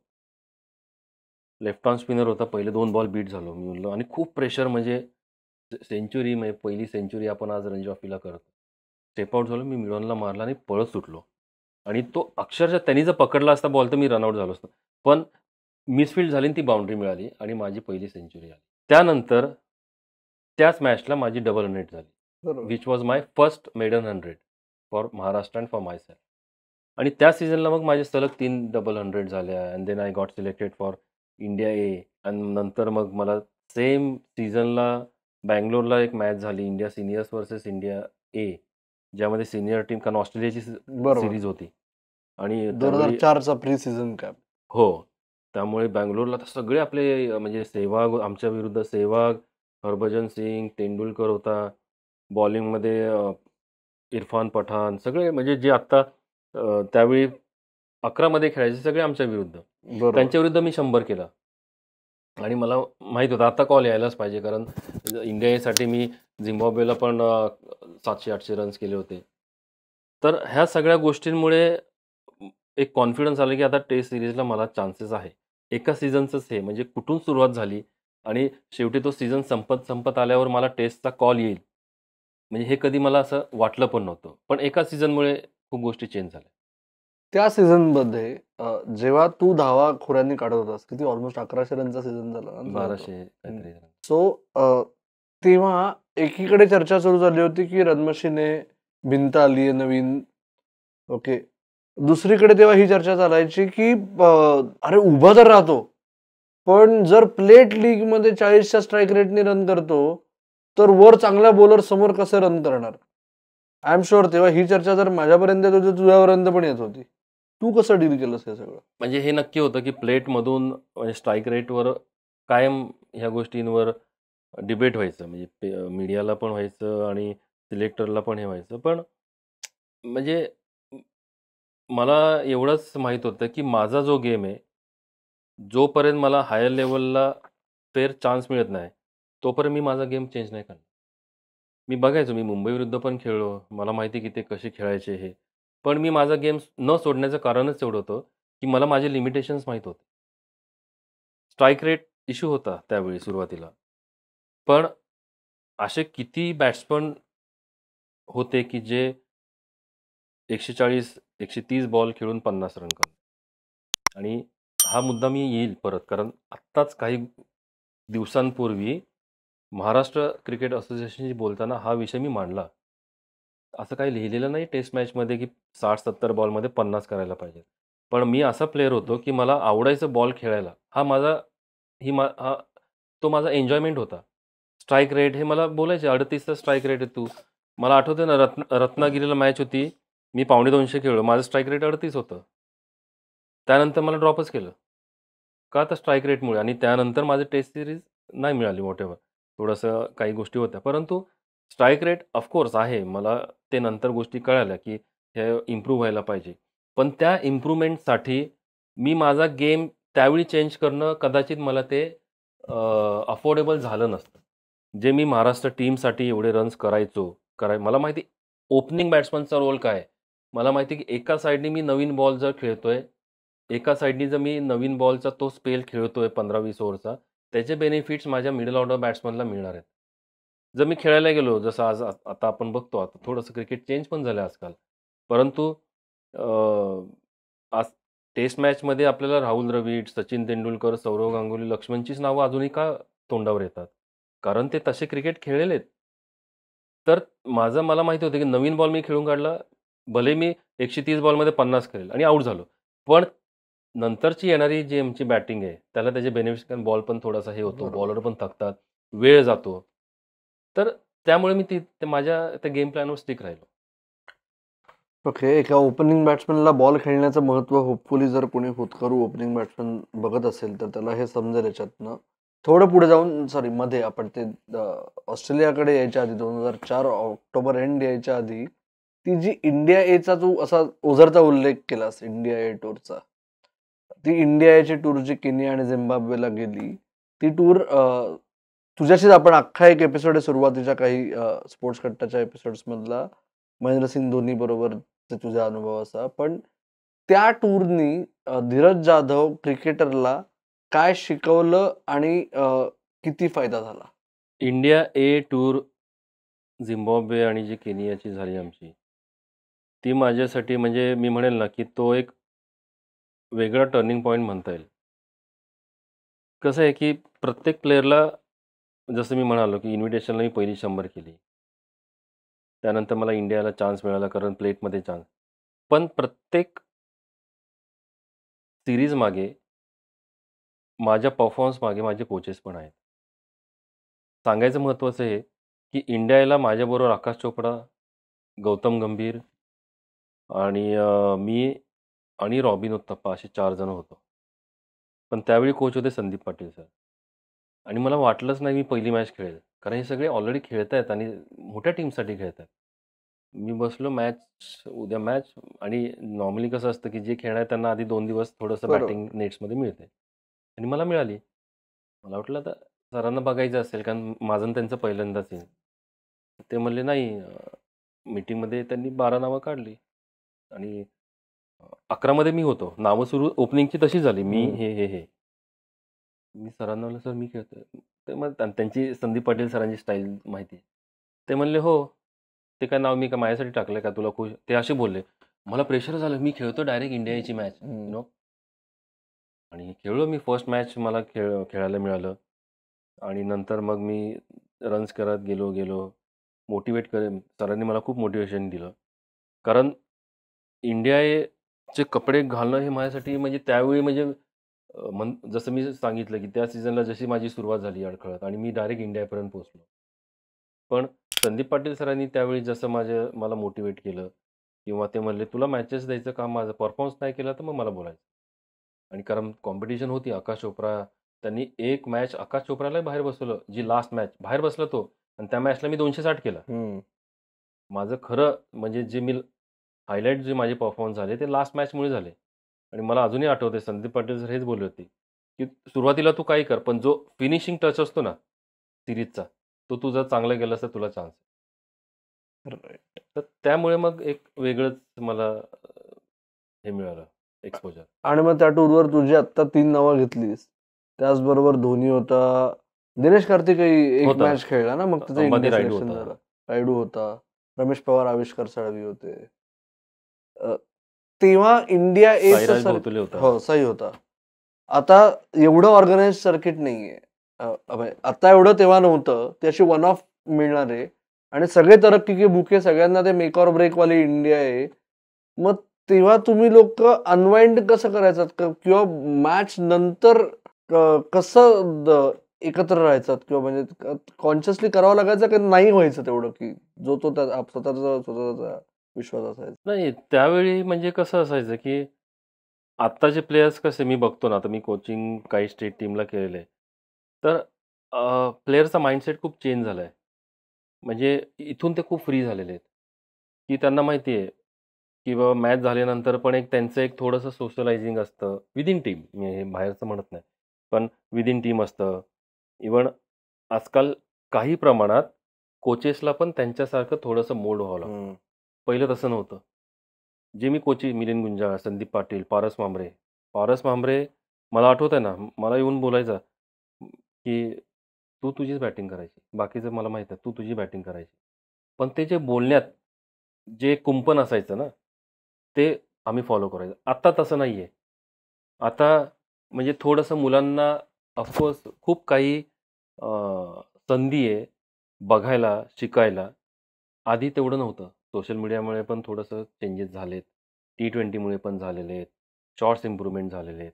लेफ्ट ऑन स्पिनर होता. पहिले 2 बॉल बीट झालो मी म्हणलो. आणि खूप प्रेशर, म्हणजे सेंचुरी, म्हणजे पहिली सेंचुरी आपण आज रणजी ट्रॉफीला करतो. स्टेप आउट झालो, मी मिडॉनला मारला आणि पळत सुटलो. आणि तो अक्षरशः त्यांनी जर पकडला असता बॉल तर मी रनआउट झालो असतो. पण मिसफील्ड झाली आणि ती बाउंड्री मिळाली आणि माझी पहिली सेंचुरी आली. त्यानंतर त्याच मॅचला माझी डबल 100 झाली, which was my first maiden 100 for Maharashtra and for myself. आणि त्या सीझनला मग माझे सलग 3 डबल 100 झाल्या. And then I got selected for India A. आणि नंतर मग मला सेम सीझनला बँगलोरला एक मॅच झाली, इंडिया सिनियर्स वर्सेस इंडिया ए, ज्यामध्ये सिनियर टीम, कारण ऑस्ट्रेलियाची सिरीज होती. आणि 2004चा प्री सीझन कॅप. हो, त्यामुळे बँगलोरला तर सगळे आपले, म्हणजे सेहवाग आमच्या विरुद्ध, सेहवाग, हरभजन सिंग, तेंडुलकर होता. बॉलिंगमध्ये इरफान पठाण, सगळे म्हणजे जे आत्ता त्यावेळी 11 मध्ये खेळायचे सगळे आमच्या विरुद्ध. त्यांच्या विरुद्ध मी 100 केला. आणि मला माहीत होतं आता कॉल यायलाच पाहिजे, कारण इंडिया एसाठी मी झिम्बाब्वेला पण 700-800 रन्स केले होते. तर ह्या सगळ्या गोष्टींमुळे एक कॉन्फिडन्स आला की आता टेस्ट सिरीजला मला चान्सेस आहे. एका सीझनचंच हे, म्हणजे कुठून सुरुवात झाली आणि शेवटी तो सीझन संपत आल्यावर मला टेस्टचा कॉल येईल, म्हणजे हे कधी मला असं वाटलं पण नव्हतं. पण एका सीझनमुळे खूप गोष्टी चेंज झाल्या. त्या सीझनमध्ये जेव्हा तू धावा खोऱ्यांनी काढत होतास, किती ऑलमोस्ट 1100 रनचा सीझन झाला, 1200 काहीतरी. सो तेव्हा एकीकडे चर्चा सुरू झाली होती की रनमशीने भिंत आली आहे नवीन. ओके, दुसरीकडे तेव्हा ही चर्चा चालायची की अरे उभा तर राहतो, पण जर प्लेट लीग मध्ये 40च्या स्ट्राईक रेटने रन करतो तर वर चांगल्या बॉलर समोर कसं रन करणार. आय एम शुअर तेव्हा ही चर्चा जर माझ्यापर्यंत येत होती, तुझ्यापर्यंत पण येत होती. तू कसं डील केलंस हे सगळं? म्हणजे हे नक्की होतं की प्लेटमधून म्हणजे स्ट्राईक रेटवर कायम ह्या गोष्टींवर डिबेट व्हायचं, म्हणजे मीडियाला पण व्हायचं आणि सिलेक्टरला पण हे व्हायचं. पण म्हणजे मला एवढंच माहीत होतं की माझा जो गेम आहे, जोपर्यंत मला हायर लेवलला फेअर चान्स मिळत नाही, तोपर्यंत मी माझा गेम चेंज नाही करणार. मी बघायचो, मी मुंबई विरुद्ध पण खेळलो, मला माहिती की ते कसे खेळायचे हे. पण मी माझा गेम न सोडण्याचं कारणच एवढं होतं की मला माझे लिमिटेशन्स माहीत होते. स्ट्राईक रेट इश्यू होता त्यावेळी सुरुवातीला, पण असे किती बॅट्समन होते की जे 140-130 बॉल खेळून 50 रन करतात. आणि हा मुद्दा मी येईल परत, कारण आत्ताच काही दिवसांपूर्वी महाराष्ट्र क्रिकेट असोसिएशनशी बोलताना हा विषय मी मांडला. असं काही लिहिलेलं नाही टेस्ट मॅचमध्ये की 60-70 बॉलमध्ये 50 करायला पाहिजे. पण मी असा प्लेअर होतो की मला आवडायचं बॉल खेळायला. हा तो माझा एन्जॉयमेंट होता. स्ट्राईक रेट हे मला बोलायचे, 38चा स्ट्राईक रेट आहे तू. मला आठवते ना, रत्नागिरीला मॅच होती, मी 250 खेळलो, माझं स्ट्राईक रेट 38 होतं. त्यानंतर मला ड्रॉपच केलं. का? तर स्ट्राईक रेटमुळे. आणि त्यानंतर माझी टेस्ट सिरीज नाही मिळाली व्हॉटेव्हर. थोडंसं काही गोष्टी होत्या. परंतु स्ट्राईक रेट ऑफकोर्स आहे. मला ते नंतर गोष्टी कळाल्या की हे इम्प्रूव्ह व्हायला पाहिजे. पण त्या इम्प्रूव्हमेंटसाठी मी माझा गेम त्यावेळी चेंज करणं कदाचित मला ते अफोर्डेबल झालं नसतं. जे मी महाराष्ट्र टीमसाठी एवढे रन्स करायचो, मला माहिती ओपनिंग बॅट्समनचा रोल काय आहे. मला माहिती की एका साईडनी मी नवीन बॉल जर खेळतोय, एका साईडनी जर मी नवीन बॉलचा तो स्पेल खेळतोय 15-20 ओव्हरचा, त्याचे बेनिफिट्स माझ्या मिडल ऑर्डर बॅट्समनला मिळणार आहेत. जर मी खेळायला गेलो, जसं आता आपण बघतो, आता थोडंसं क्रिकेट चेंज पण झालं आजकाल. परंतु आज टेस्ट मॅचमध्ये आपल्याला राहुल द्रविड, सचिन तेंडुलकर, सौरव गांगुली, लक्ष्मणचीच नावं अजूनही का तोंडावर येतात? कारण ते तसे क्रिकेट खेळलेले आहेत. तर मला माहिती होतं की नवीन बॉल मी खेळून काढला, भले मी 130 बॉलमध्ये 50 करेल आणि आऊट झालो. पण नंतरची येणारी जी आमची बॅटिंग आहे, त्याला त्याचे बेनिफिट्स, कारण बॉल पण थोडासा हे होतो, बॉलर पण थकतात, वेळ जातो. तर त्यामुळे मी ते माझ्या त्या गेम प्लॅनवर स्टिक राहिलो. ओके. एका ओपनिंग बॅट्समनला बॉल खेळण्याचं महत्त्व होपफुली जर कोणी होतकरू ओपनिंग बॅट्समन बघत असेल तर त्याला हे समजेल याच्यातनं. थोडं पुढे जाऊन सॉरी आपण ते ऑस्ट्रेलियाकडे यायच्या आधी 2004 ऑक्टोबर एंड यायच्या आधी ती जी इंडिया एचा तू असा ओझरचा उल्लेख केलास इंडिया ए टूरचा, ती इंडिया एची टूर जी केनिया आणि झिम्बाब्वेला गेली ती टूर तुझ्याशीच आपण अख्खा एक एपिसोड आहे सुरुवातीच्या काही स्पोर्ट्स कट्टाच्या एपिसोड्स मधला महेंद्रसिंग धोनी बरोबर तुझा अनुभव असा. पण त्या टूरनी धीरज जाधव क्रिकेटरला काय शिकवलं आणि किती फायदा झाला? इंडिया ए टूर झिम्बाब्वे आणि जी केनियाची झाली आमची, ती माझ्यासाठी म्हणजे मी म्हणेल ना की तो एक वेगळा टर्निंग पॉईंट म्हणता येईल. कसं आहे की प्रत्येक प्लेअरला जसं मी म्हणालो की इन्व्हिटेशनला मी पहिली 100 केली. त्यानंतर मला इंडियाला चान्स मिळाला कारण प्लेटमध्ये चान्स. पण प्रत्येक सिरीज मागे माझ्या परफॉर्मन्स मागे माझे कोचेस पण आहेत. सांगायचं महत्त्वाचं हे की इंडियाला माझ्याबरोबर आकाश चोपडा, गौतम गंभीर आणि मी आणि रॉबिन उत्तप्पा असे 4 जण होतो. पण त्यावेळी कोच होते संदीप पाटील सर. आणि मला वाटलंच नाही मी पहिली मॅच खेळेल. कारण हे सगळे ऑलरेडी खेळतायत आणि मोठ्या टीमसाठी खेळतायत. मी बसलो उद्या मॅच आणि नॉर्मली कसं असतं की जे खेळणार आहे त्यांना आधी 2 दिवस थोडंसं बरोबर. बॅटिंग नेट्समध्ये मिळते. आणि मला मिळाली. मला वाटलं आता सरांना बघायचं असेल कारण माझं आणि त्यांचं पहिल्यांदाच आहे. ते म्हणले नाही मीटिंगमध्ये त्यांनी 12 नावं काढली आणि 11 मध्ये मी होतो. नावं सुरू ओपनिंगची तशी झाली. मी हे. मी सरांना म्हणलं, "सर मी खेळतोय." ते मग त्यांची संदीप पाटील सरांची स्टाईल माहिती आहे. ते म्हणले, "हो." ते काय नाव मी का माझ्यासाठी टाकलंय का तुला खुश ते असे बोलले. मला प्रेशर झालं. मी खेळतो डायरेक्ट इंडियाची मॅच नो आणि खेळलो मी फर्स्ट मॅच मला खेळायला मिळालं आणि नंतर मग मी रन्स करत गेलो. मोटिवेट सरांनी मला खूप मोटिवेशन दिलं. कारण इंडियाचे कपडे घालणं हे माझ्यासाठी म्हणजे त्यावेळी म्हणजे जसं मी सांगितलं की त्या सीझनला जशी माझी सुरुवात झाली अडखळत आणि मी डायरेक्ट इंडियापर्यंत पोहोचलो. पण संदीप पाटील सरांनी त्यावेळी जसं मला मोटिवेट केलं किंवा ते म्हणले, "तुला मॅचेस द्यायचं काम माझं परफॉर्मन्स नाही केला तर मग मला बोलायचं." आणि कारण कॉम्पिटिशन होती. आकाश चोप्रा त्यांनी एक मॅच आकाश चोप्रालाही बाहेर बसवलं. जी लास्ट मॅच बाहेर बसला तो आणि त्या मॅचला मी 260 केला. माझं खरं म्हणजे जे मी हायलाइट जे माझे परफॉर्मन्स झाले ते लास्ट मॅचमुळे झाले. आणि मला अजूनही आठवतंय संदीप पाटील सर हेच बोलले होते, की सुरुवातीला तू काही कर, पण जो फिनिशिंग टच असतो ना सीरीजचा, तो तू जर चांगला केलास तर तुला चान्स आहे. तर त्यामुळे मग एक वेगळंच मला हे मिळालं एक्सपोजर. आणि मग त्या टूरवर तुझी आत्ता 3 नावं घेतलीस. त्याचबरोबर धोनी होता, दिनेश कार्तिकही एक होता. मॅच खेळला ना मग त्याचं अंबाती इंडिया रायडू सिलेक्शन होता. झालं. रायडू होता, रमेश पवार, आविष्कार साळवी होते. तेव्हा इंडिया साईराज एचं भोवतुले होता. हो सही होता. आता एवढं ऑर्गनाइज सर्किट नाहीये. आता एवढं तेव्हा नव्हतं. ती अशी वन ऑफ मिळणार आहे आणि सगळे तरक्की के भुके सगळ्यांना ते मेक ऑर ब्रेक वाली इंडिया आहे. मग तेव्हा तुम्ही लोक अनवाइंड कसं करायचं किंवा मॅच नंतर कसं एकत्र राहायचं किंवा म्हणजे कॉन्शियसली करावं लागायचं की नाही व्हायचं तेवढं की जो तो स्वतःचा विश्वास असायचा? नाही त्यावेळी म्हणजे कसं असायचं की आत्ताचे प्लेयर्स कसे मी बघतो ना, आता मी कोचिंग काही स्टेट टीमला केलेलं आहे. तर प्लेयरचा माइंडसेट खूप चेंज झाला आहे. म्हणजे इथून ते खूप फ्री झालेले आहेत, की त्यांना माहिती आहे, की बाबा मॅच झाल्यानंतर पण त्यांचं एक थोडंसं सोशलायझिंग असतं विदिन टीम. मी हे बाहेरचं म्हणत नाही. पण विदिन टीम असतं. इव्हन आजकाल काही प्रमाणात कोचेसला पण त्यांच्यासारखं थोडंसं मोल्ड व्हावं लागतं. पहिलं तसं नव्हतं. जे मी कोचिंग मिलिंद गुंजाळ, संदीप पाटील, पारस मांभरे मला आठवतंय ना, मला येऊन बोलायचा, की "तू तुझीच बॅटिंग करायची. बाकीचं मला माहीत आहे. तू तुझी बॅटिंग करायची." पण ते जे बोलण्यात जे कुंपण असायचं ना, ते आम्ही फॉलो करायचो. आत्ता तसं नाहीये. आता म्हणजे थोडंसं मुलांना ऑफकोर्स खूप काही संधी आहे बघायला, शिकायला. आधी तेवढं नव्हतं. सोशल मीडियामुळे पण थोडंसं चेंजेस झालेत. T20मुळे पण झालेले आहेत. शॉट्स इम्प्रूव्हमेंट झालेले आहेत.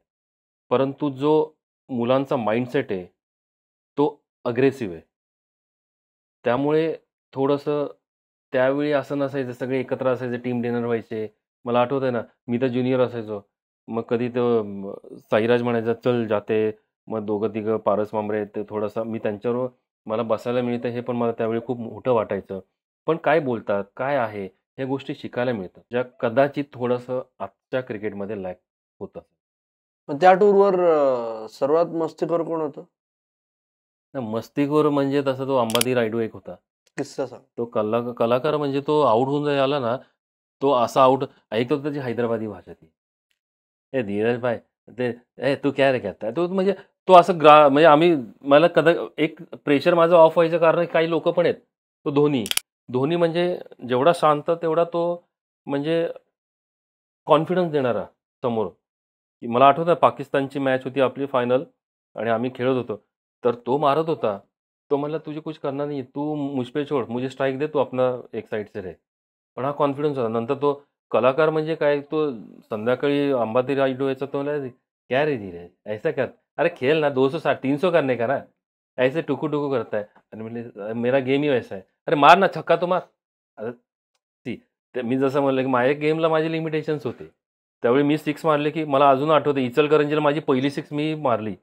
परंतु जो मुलांचा माइंडसेट आहे, तो अग्रेसिव्ह आहे. त्यामुळे थोडंसं त्यावेळी असं नसायचं, सगळे एकत्र असायचे, टीम डिनर व्हायचे. मला आठवतंय ना, मी तर ज्युनियर असायचो. मग कधी तो साईराज म्हणायचा, "चल जाते." मग दोघं-तिघं पारस मांबरे ते थोडासा मी त्यांच्याबरोबर मला बसायला मिळतं हे पण मला त्यावेळी खूप मोठं वाटायचं. पण काय बोलतात, काय आहे, ह्या गोष्टी शिकायला मिळतात, ज्या कदाचित थोडंसं आजच्या क्रिकेटमध्ये लॅक होतं. पण त्या टूरवर सर्वात मस्तीखोर कोण होतं? मस्तीखोर म्हणजे तसा तो अंबाती रायडू एक होता. किस्सा सांग. तो कलाकार म्हणजे तो आउट होऊन जरी आला ना, तो असा आउट एक तर त्याची हैदराबादी भाषा ती. "ए धीरज भाई, ते ए तू क्या रे कहता है?" तो म्हणजे तो असं म्हणजे मला एक प्रेशर माझं ऑफ व्हायचं कारण काही लोकं पण आहेत. तो धोनी. धोनी म्हणजे जेवढा शांत तेवढा तो म्हणजे कॉन्फिडन्स देणारा समोर. की मला आठवतं पाकिस्तानची मॅच होती आपली फायनल आणि आम्ही खेळत होतो. तर तो मारत होता. तो म्हणला, "तुझे कुछ करना नहीं है. तू मुझ पे छोड़. मुझे स्ट्राइक दे. तू अपना एक साइड से रह." पण हा कॉन्फिडन्स होता. नंतर तो कलाकार म्हणजे काय तो संध्याकाळी अंबाती रायडू यायचा तो म्हणाला, "क्या रे धीरज, ऐसा कर. अरे खेल ना 260 300 करने का ना. ऐसे टुकू-टुकू करता है." आणि म्हणले, "मेरा गेम ही वैसा है." "अरे मार ना, छक्का तो मार." अरे सी मी जसं म्हणलं, की माझ्या गेमला माझे लिमिटेशन्स होते. त्यावेळी मी 6 मारले, की मला अजून आठवतं इचलकरंजीला माझी पहिली 6 मी मारली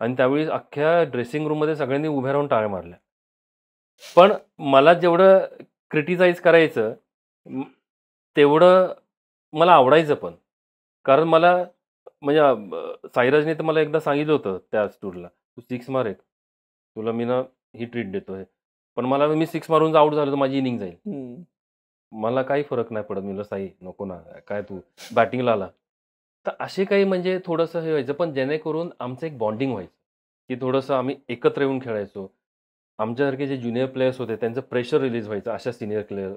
आणि त्यावेळी अख्ख्या ड्रेसिंग रूममध्ये सगळ्यांनी उभ्या राहून टाळ्या मारल्या. पण मला जेवढं क्रिटिसाइज करायचं तेवढं मला आवडायचं पण. कारण मला म्हणजे साईराजने तर मला एकदा सांगितलं होतं त्याच टूरला, "तू 6 मार एक. तुला मी ना ही ट्रीट देतोय." पण मी 6 मारून आउट झालो तर माझी इनिंग जाईल. मला काही फरक नाही पडत. मी म्हणलं, "साई नको ना, काय तू बॅटिंगला आला." तर असे काही म्हणजे थोडंसं हे व्हायचं, पण जेणेकरून आमचं एक बॉन्डिंग व्हायचं, की थोडंसं आम्ही एकत्र येऊन खेळायचो. आमच्यासारखे जे ज्युनियर प्लेयर्स होते त्यांचं प्रेशर रिलीज व्हायचं अशा सीनियर प्लेयर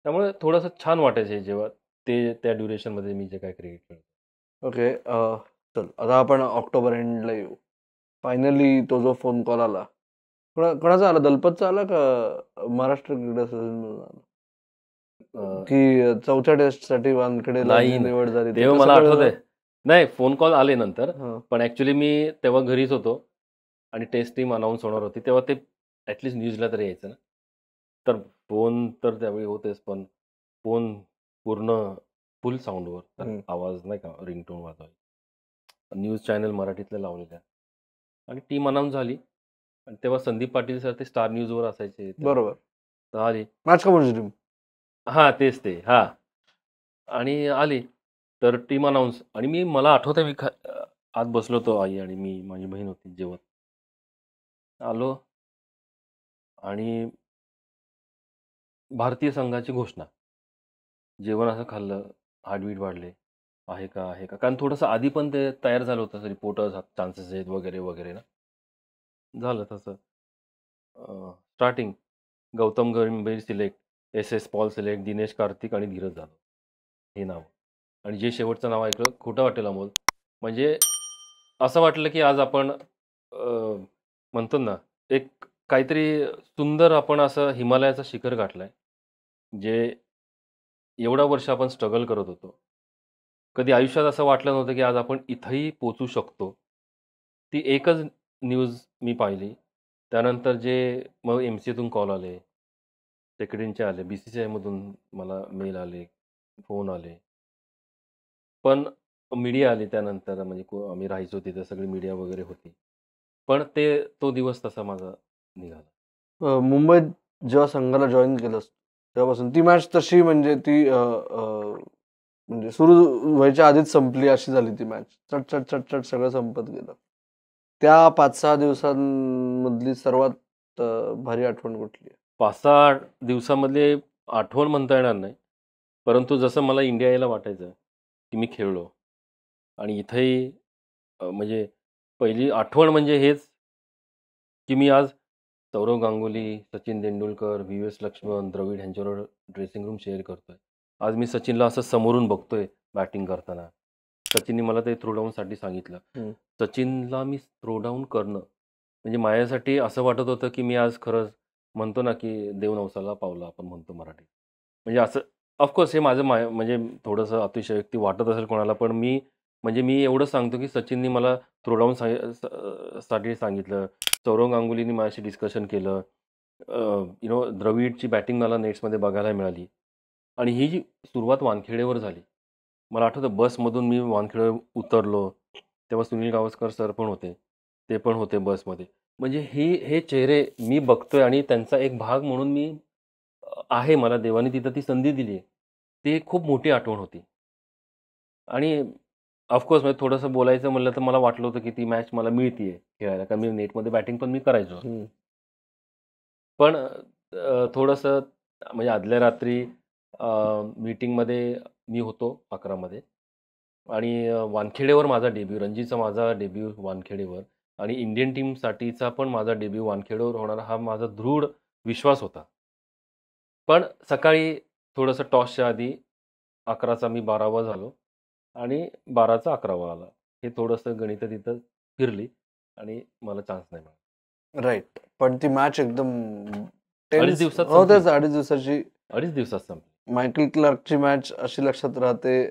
त्यामुळे थोडंसं छान वाटायचं जेव्हा त्या ड्युरेशनमध्ये मी जे काही क्रिकेट खेळतो. ओके. चल आता आपण ऑक्टोबर एंडला येऊ. फायनली तो जो फोन कॉल आला, कोणाचा आला? दलपतचा आला का महाराष्ट्र क्रिकेट असोसिएशनमधून आला? की चौथ्या टेस्टसाठी वानखेडेला जी नाही ना. निवड झाली ते तेव्हा कसं मला कळलं? आठवतंय. नाही फोन कॉल आले नंतर. हं. पण ॲक्चुअली मी तेव्हा घरीच होतो आणि टेस्ट टीम अनाउन्स होणार होती. तेव्हा ते ॲटलीस्ट न्यूजला तरी यायचं ना. तर फोन तर त्यावेळी होतेच, पण फोन पूर्ण फुल साउंडवर हं. आवाज नाही का रिंगटोन वाजवायची. न्यूज चॅनल मराठीतल्या लावलेल्या आणि टीम अनाउन्स झाली आणि तेव्हा संदीप पाटील सर ते स्टार न्यूजवर असायचे तेव्हा. बरोबर. तर आली. Match coverage team. हां, तेच ते. हां. आणि आली. तर टीम अनाउन्स आणि मला आठवतंय आत बसलो होतो आई आणि मी, माझी बहीण होती जेवत. आलो आणि भारतीय संघाची घोषणा. जेवण असं खाल्लं, हार्टबीट वाढले. आहे का, आहे का? कारण थोडंसं आधी पण ते तयार झालं होतं रिपोर्टर्स चान्सेस आहेत वगैरे, वगैरे ना. झालं तसं. स्टार्टिंग गौतम गंभीर select, S Paul select, Dinesh Karthik आणि धीरज जाधव हे नाव. आणि जे शेवटचं नाव ऐकलं खोटं वाटेल अमोल. म्हणजे असं वाटलं की आज आपण म्हणतो ना, एक काहीतरी सुंदर आपण असं हिमालयाचं शिखर गाठलंय. जे एवढ्या वर्ष आपण स्ट्रगल करत होतो. कधी आयुष्यात असं वाटलं नव्हतं की आज आपण इथंही पोहोचू शकतो. ती एकच न्यूज मी पाहिली. त्यानंतर मग एम-सी-एतून कॉल आले, सेक्रेटरीचे आले, बी-सी-सी-आयमधून मला मेल आले, फोन आले. पण मीडिया आली त्यानंतर म्हणजे आम्ही राहायचो तिथे सगळी मीडिया वगैरे होती. पण तो दिवस तसा माझा निघाला. मुंबईत जेव्हा संघाला जॉइन केलंस तेव्हापासून ती मॅच तशी म्हणजे ती म्हणजे सुरू व्हायच्या आधीच संपली अशी झाली ती मॅच. चट सगळं संपत गेलं. त्या 5-6 दिवसांमधली सर्वात भारी आठवण कुठली आहे? 5-6 दिवसामधली आठवण म्हणता येणार नाही. परंतु जसं मला इंडिया यायला वाटायचं, की मी खेळलो आणि इथंही म्हणजे पहिली आठवण म्हणजे हेच, की मी आज सौरव गांगुली, सचिन तेंडुलकर, व्ही.एस. लक्ष्मण, द्रविड ह्यांच्याबरोबर ड्रेसिंग रूम शेअर करतोय. आज मी सचिनला असं समोरून बघतोय बॅटिंग करताना. सचिनने मला ते थ्रो डाऊनसाठी सांगितलं. सचिनला मी थ्रो डाऊन करणं म्हणजे माझ्यासाठी असं वाटत होतं, की मी आज खरंच म्हणतो ना, की देव नवसाला पावला आपण म्हणतो मराठीत. म्हणजे असं ऑफकोर्स हे माझं म्हणजे थोडंसं अतिशयोक्ती वाटत असेल कोणाला, पण मी एवढं सांगतो, की सचिननी मला थ्रो डाऊन साठी सांगितलं. सौरव गांगुलीनी माझ्याशी डिस्कशन केलं. द्रविडची बॅटिंग मला नेट्समध्ये बघायला मिळाली. आणि ही जी सुरुवात वानखेडेवर झाली, मला आठवतं बसमधून मी वानखेडेवर उतरलो, तेव्हा सुनील गावस्कर सर पण होते. ते पण होते बसमध्ये. म्हणजे हे चेहरे मी बघतोय आणि त्यांचा एक भाग म्हणून मी आहे. मला देवाने तिथं ती संधी दिली आहे. ती एक खूप मोठी आठवण होती. आणि ऑफकोर्स म्हणजे थोडंसं बोलायचं म्हणलं तर मला वाटलं होतं की ती मॅच मला मिळतीये खेळायला, कारण मी नेटमध्ये बॅटिंग पण मी करायचो. पण थोडंसं म्हणजे आदल्या रात्री मीटिंगमध्ये मी होतो 11 मध्ये आणि वानखेडेवर माझा डेब्यू, रणजीचा माझा डेब्यू वानखेडेवर आणि इंडियन टीमसाठीचा पण माझा डेब्यू वानखेडेवर होणार हा माझा दृढ विश्वास होता. पण सकाळी थोडंसं टॉसच्या आधी 11चा मी 12वा झालो आणि 12चा 11वा आला. हे थोडंसं गणितं तिथं फिरली आणि मला चान्स नाही मिळाला. राईट. पण ती मॅच एकदम अडीच दिवसात हो, संपली. तेच 2.5 दिवसाची 2.5 दिवसात संपली. मायकल क्लार्कची मॅच अशी लक्षात राहते,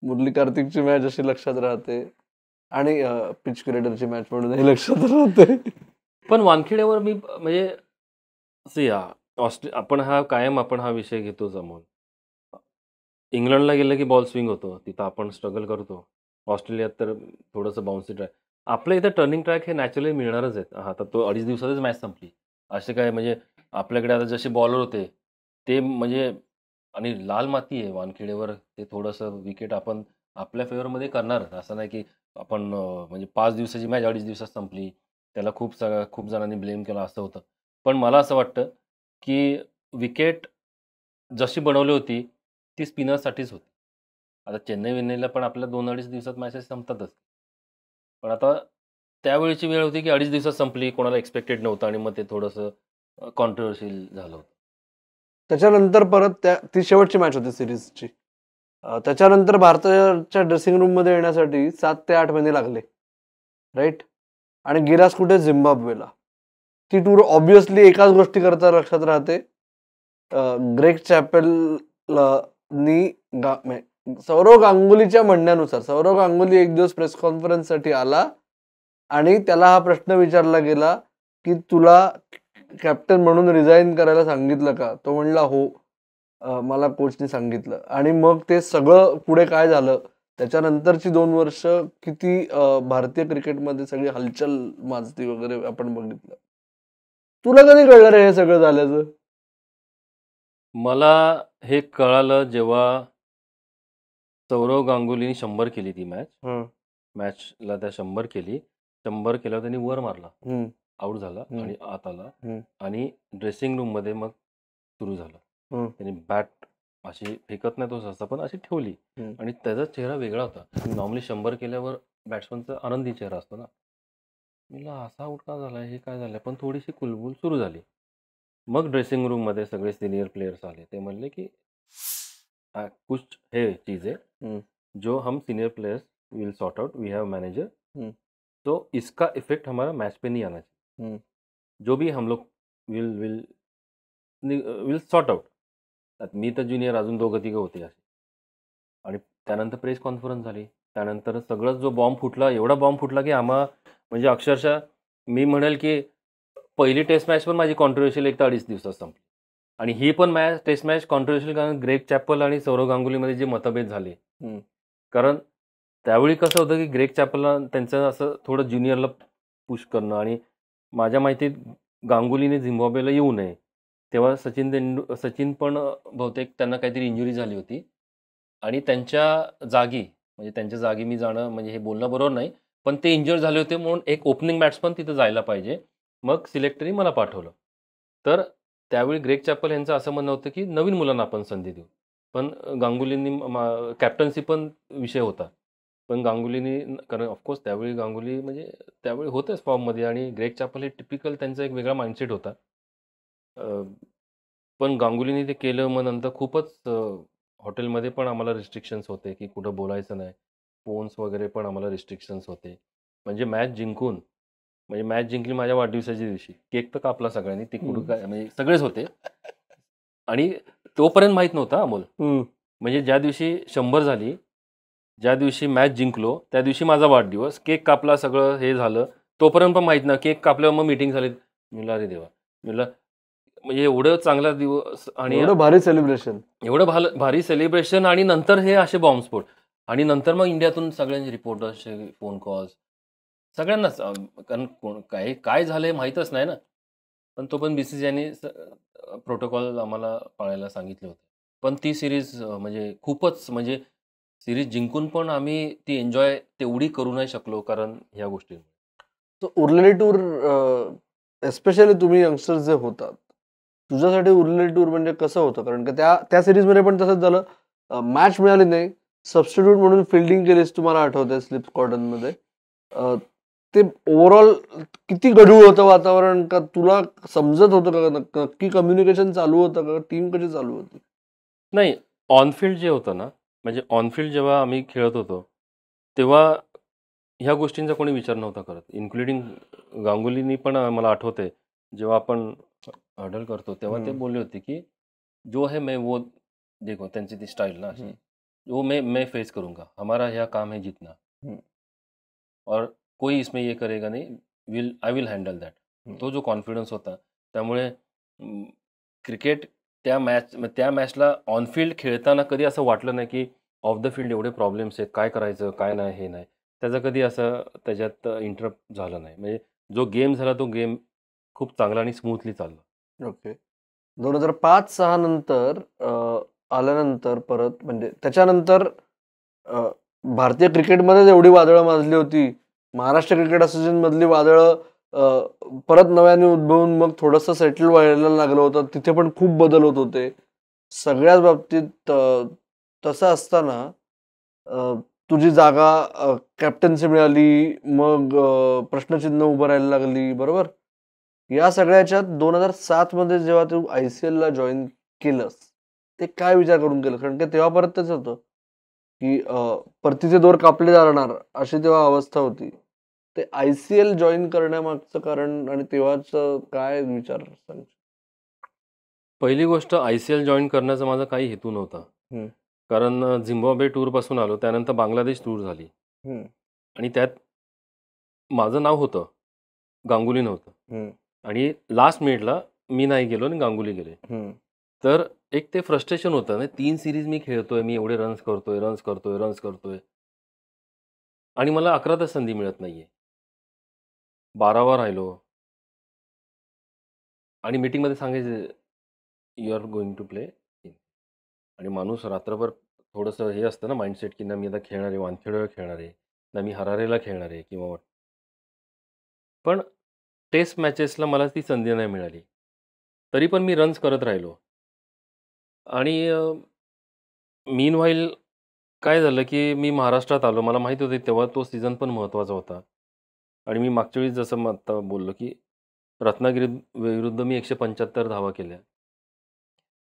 मुरली कार्तिकची मॅच अशी लक्षात राहते आणि पिच क्रिएटरची मॅच म्हणूनही लक्षात राहते. पण वानखेडेवर मी म्हणजे आपण हा विषय घेतोच अमोल. इंग्लंडला गेलं की बॉल स्विंग होतो, तिथं आपण स्ट्रगल करतो. ऑस्ट्रेलियात तर थोडंसं बाउन्सी ट्रॅक. आपल्या इथं टर्निंग ट्रॅक हे नॅचरली मिळणारच आहेत. आता तो 2.5 दिवसातच मॅच संपली. असे काय म्हणजे आपल्याकडे आता जसे बॉलर होते ते म्हणजे आणि लाल माती आहे वानखेडेवर, ते थोडंसं विकेट आपण आपल्या फेवरमध्ये करणारच. असं नाही की आपण म्हणजे 5 दिवसाची मॅच 2.5 दिवसात संपली. त्याला खूप जणांनी ब्लेम केला असं होतं. पण मला असं वाटतं की विकेट जशी बनवली होती ती स्पिनरसाठीच होती. आता चेन्नई-वेन्नईला पण आपल्या 2-2.5 दिवसात मॅचेस संपतातच. पण आता त्यावेळची वेळ होती की 2.5 दिवसात संपली, कोणाला एक्स्पेक्टेड नव्हतं आणि मग ते थोडंसं कॉन्ट्रोव्हर्शियल झालं होतं. त्याच्यानंतर परत ती शेवटची मॅच होती सिरीजची. त्याच्यानंतर भारताच्या ड्रेसिंग रूममध्ये येण्यासाठी 7 ते 8 महिने लागले, राईट. आणि गिरास कुठे? झिम्बाब्वेला. ती टूर ऑब्व्हियसली एकाच गोष्टी करता लक्षात राहते. ग्रेग चॅपेलनी सौरव गांगुलीच्या म्हणण्यानुसार सौरव गांगुली एक दिवस प्रेस कॉन्फरन्ससाठी आला आणि त्याला हा प्रश्न विचारला गेला की तुला कॅप्टन म्हणून रिझाईन करायला सांगितलं का? तो म्हणला हो, मला कोचने सांगितलं. आणि मग ते सगळं पुढे काय झालं, त्याच्यानंतरची 2 वर्ष किती भारतीय क्रिकेटमध्ये सगळी हलचल माजती वगैरे आपण बघितलं. तुला कधी कळलं रे हे सगळं झाल्याचं? मला हे कळालं जेव्हा सौरव गांगुलीने 100 केली ती मॅचला त्या 100 केली. 100 केल्यावर त्यांनी वर मारला, आऊट झाला आणि आत आला आणि ड्रेसिंग रूम मध्ये मग सुरू झालं. त्यांनी बॅट अशी फेकत नाही तो सहसा, पण अशी ठेवली आणि त्याचा चेहरा वेगळा होता. नॉर्मली 100 केल्यावर बॅट्समनचा आनंदी चेहरा असतो ना. मला असा आऊट का झाला, हे काय झालं, पण थोडीशी कुलबुल सुरू झाली. मग ड्रेसिंग रूम मध्ये सगळे सिनियर प्लेयर्स आले. ते म्हणले की कुछ है चीजें जो हम senior players will sort out, we have manager, तो इसका इफेक्ट हमारा मैच पे नहीं आना चाहिए. जो भी हम लोग will will will sort out. मी तर ज्युनियर, अजून 2-3 होते असे. आणि त्यानंतर प्रेस कॉन्फरन्स झाली. त्यानंतर सगळं जो बॉम्ब फुटला, एवढा बॉम्ब फुटला की म्हणजे अक्षरशः मी म्हणेल की पहिली टेस्ट मॅच पण माझी कॉन्ट्रोव्हर्शियल 1-2.5 दिवसात संपली. आणि ही पण टेस्ट मॅच कॉन्ट्रोव्हर्शियल, कारण ग्रेग चॅपल आणि सौरव गांगुलीमध्ये जे मतभेद झाले. कारण त्यावेळी कसं होतं की ग्रेग चॅपलला त्यांचं असं थोडं ज्युनियरला पुश करणं, आणि माझ्या माहितीत गांगुलीने झिम्बाब्वेला येऊ नये तेव्हा सचिन पण बहुतेक त्यांना काहीतरी इंजुरी झाली होती आणि त्यांच्या जागी मी जाणं म्हणजे हे बोलणं बरोबर नाही, पण ते इंजुअर झाले होते म्हणून एक ओपनिंग बॅट्समन तिथं जायला पाहिजे. मग सिलेक्टरनी मला पाठवलं. तर त्यावेळी ग्रेग चॅपल यांचं असं म्हणणं होतं की नवीन मुलांना आपण संधी देऊ. पण गांगुलींनी कॅप्टन्सी पण विषय होता. पण गांगुलीनी, कारण ऑफकोर्स त्यावेळी गांगुली म्हणजे त्यावेळी होतेच फॉर्ममध्ये आणि ग्रेग चॅपल हे टिपिकल त्यांचा एक वेगळा माइंडसेट होता. पण गांगुलीने ते केलं. मग नंतर खूपच हॉटेलमध्ये पण आम्हाला रिस्ट्रिक्शन्स होते की कुठं बोलायचं नाही. फोन्स वगैरे पण आम्हाला रिस्ट्रिक्शन्स होते. म्हणजे मॅच जिंकली माझ्या वाढदिवसाच्या दिवशी. केक तर कापला सगळ्यांनी, ते कुठं काय म्हणजे सगळेच होते. आणि तोपर्यंत माहीत नव्हता अमोल. म्हणजे ज्या दिवशी 100 झाली, ज्या दिवशी मॅच जिंकलो त्या दिवशी माझा वाढदिवस, केक कापला, सगळं हे झालं. तोपर्यंत पण माहीत नाही. केक कापल्यावर मग मीटिंग झाली. म्हणलं अरे देवा, म्हणलं म्हणजे एवढं चांगला दिवस आणि एवढं भारी सेलिब्रेशन, एवढं भारी सेलिब्रेशन, आणि नंतर हे असे बॉम्बस्फोट, आणि नंतर मग इंडियातून सगळ्यांचे रिपोर्टर्सचे फोन कॉल्स सगळ्यांनाच, कारण काय काय झालंय माहीतच नाही ना. पण तो पण BCCIने प्रोटोकॉल आम्हाला पाळायला सांगितले होते. पण ती सिरीज म्हणजे खूपच, म्हणजे सिरीज जिंकून पण आम्ही ती एन्जॉय तेवढी करू नाही शकलो, कारण ह्या गोष्टी. तो उरलेली टूर, एस्पेशली तुम्ही यंगस्टर्स जे होतात, तुझ्यासाठी उरलेली टूर म्हणजे कसं होतं? कारण का त्या सिरीजमध्ये पण तसंच झालं. मॅच मिळाली नाही, सबस्टिट्यूट म्हणून फिल्डिंग केलीस, तुम्हाला आठवतंय स्लिप स्क्वॉड्रनमध्ये. ते ओव्हरऑल किती गढूळ होतं वातावरण? का तुला समजत होतं का नक्की कम्युनिकेशन चालू होतं का? टीम कशी चालू होती? नाही, ऑनफिल्ड जे होतं ना, म्हणजे ऑनफिल्ड जेव्हा आम्ही खेळत होतो, तेव्हा ह्या गोष्टींचा कोणी विचार नव्हता करत, इन्क्लुडिंग गांगुलीनी पण. मला आठवतंय जेव्हा आपण हडल करतो तेव्हा ते बोलले होते की जो है मैं वो देखो, त्यांची ती स्टाईल ना अशी, वो मैं फेस करूंगा, हमारा यह काम है जीतना, और कोई इसमें ये करेगा नहीं, आई विल हँडल दॅट. तो जो कॉन्फिडन्स होता, त्यामुळे क्रिकेट त्या मॅचला ऑनफिल्ड खेळताना कधी असं वाटलं नाही की ऑफ द फील्ड एवढे प्रॉब्लेम्स आहेत, काय करायचं काय नाही हे नाही. त्याचा कधी असं त्याच्यात इंटरप्ट झालं नाही. म्हणजे जो गेम झाला तो गेम खूप चांगला आणि स्मूथली चालला. ओके. 2005-06 नंतर आल्यानंतर परत, म्हणजे त्याच्यानंतर भारतीय क्रिकेटमध्येच एवढी वादळं माजली होती. महाराष्ट्र क्रिकेट असोसिएशन मधली वादळं परत नव्याने उद्भवून मग थोडंसं सेटल व्हायला लागलं होतं. तिथे पण खूप बदल होत होते सगळ्याच बाबतीत. तसं असताना तुझी जागा कॅप्टन्सी मिळाली, मग प्रश्नचिन्ह उभं राहायला लागली, बरोबर? या सगळ्याच्यात 2007 मध्ये जेव्हा तू ICL ला जॉईन केलंस, ते काय विचार करून केलं? कारण की तेव्हा परत तेच होतं की परतीचे दोर कापले जाणार अशी तेव्हा अवस्था होती. ते ICL जॉईन करण्यामागचं कारण आणि तेव्हाचं काय विचार सांग? पहिली गोष्ट, ICL जॉईन करण्याचा माझा काही हेतू नव्हता. कारण झिम्बाब्वे टूर पासून आलो, त्यानंतर बांगलादेश टूर झाली, आणि त्यात माझं नाव होतं, गांगुली नव्हतं. आणि लास्ट मिनिटला मी नाही गेलो आणि गांगुली गेले. तर एक ते फ्रस्ट्रेशन होतं ना, 3 सिरीज मी खेळतोय, मी एवढे रन्स करतोय, आणि मला 11 संधी मिळत नाहीये. 12वा राहिलो, आणि मीटिंगमध्ये सांगायचे you are going to play. आणि माणूस रात्रभर थोडंसं हे असतं ना माइंडसेट, की ना मी आता खेळणार आहे, वानखेडेवर खेळणार आहे, ना मी हरारेला खेळणार आहे किंवा. पण टेस्ट मॅचेसला मला ती संधी नाही मिळाली, तरी पण मी रन्स करत राहिलो. आणि मीनव्हाईल काय झालं, की मी महाराष्ट्रात आलो. मला माहीत होतं तेव्हा तो सीझन पण महत्त्वाचा होता. आणि मी मागच्या वेळी जसं मग आता बोललो, की रत्नागिरी विरुद्ध मी 175 धावा केल्या.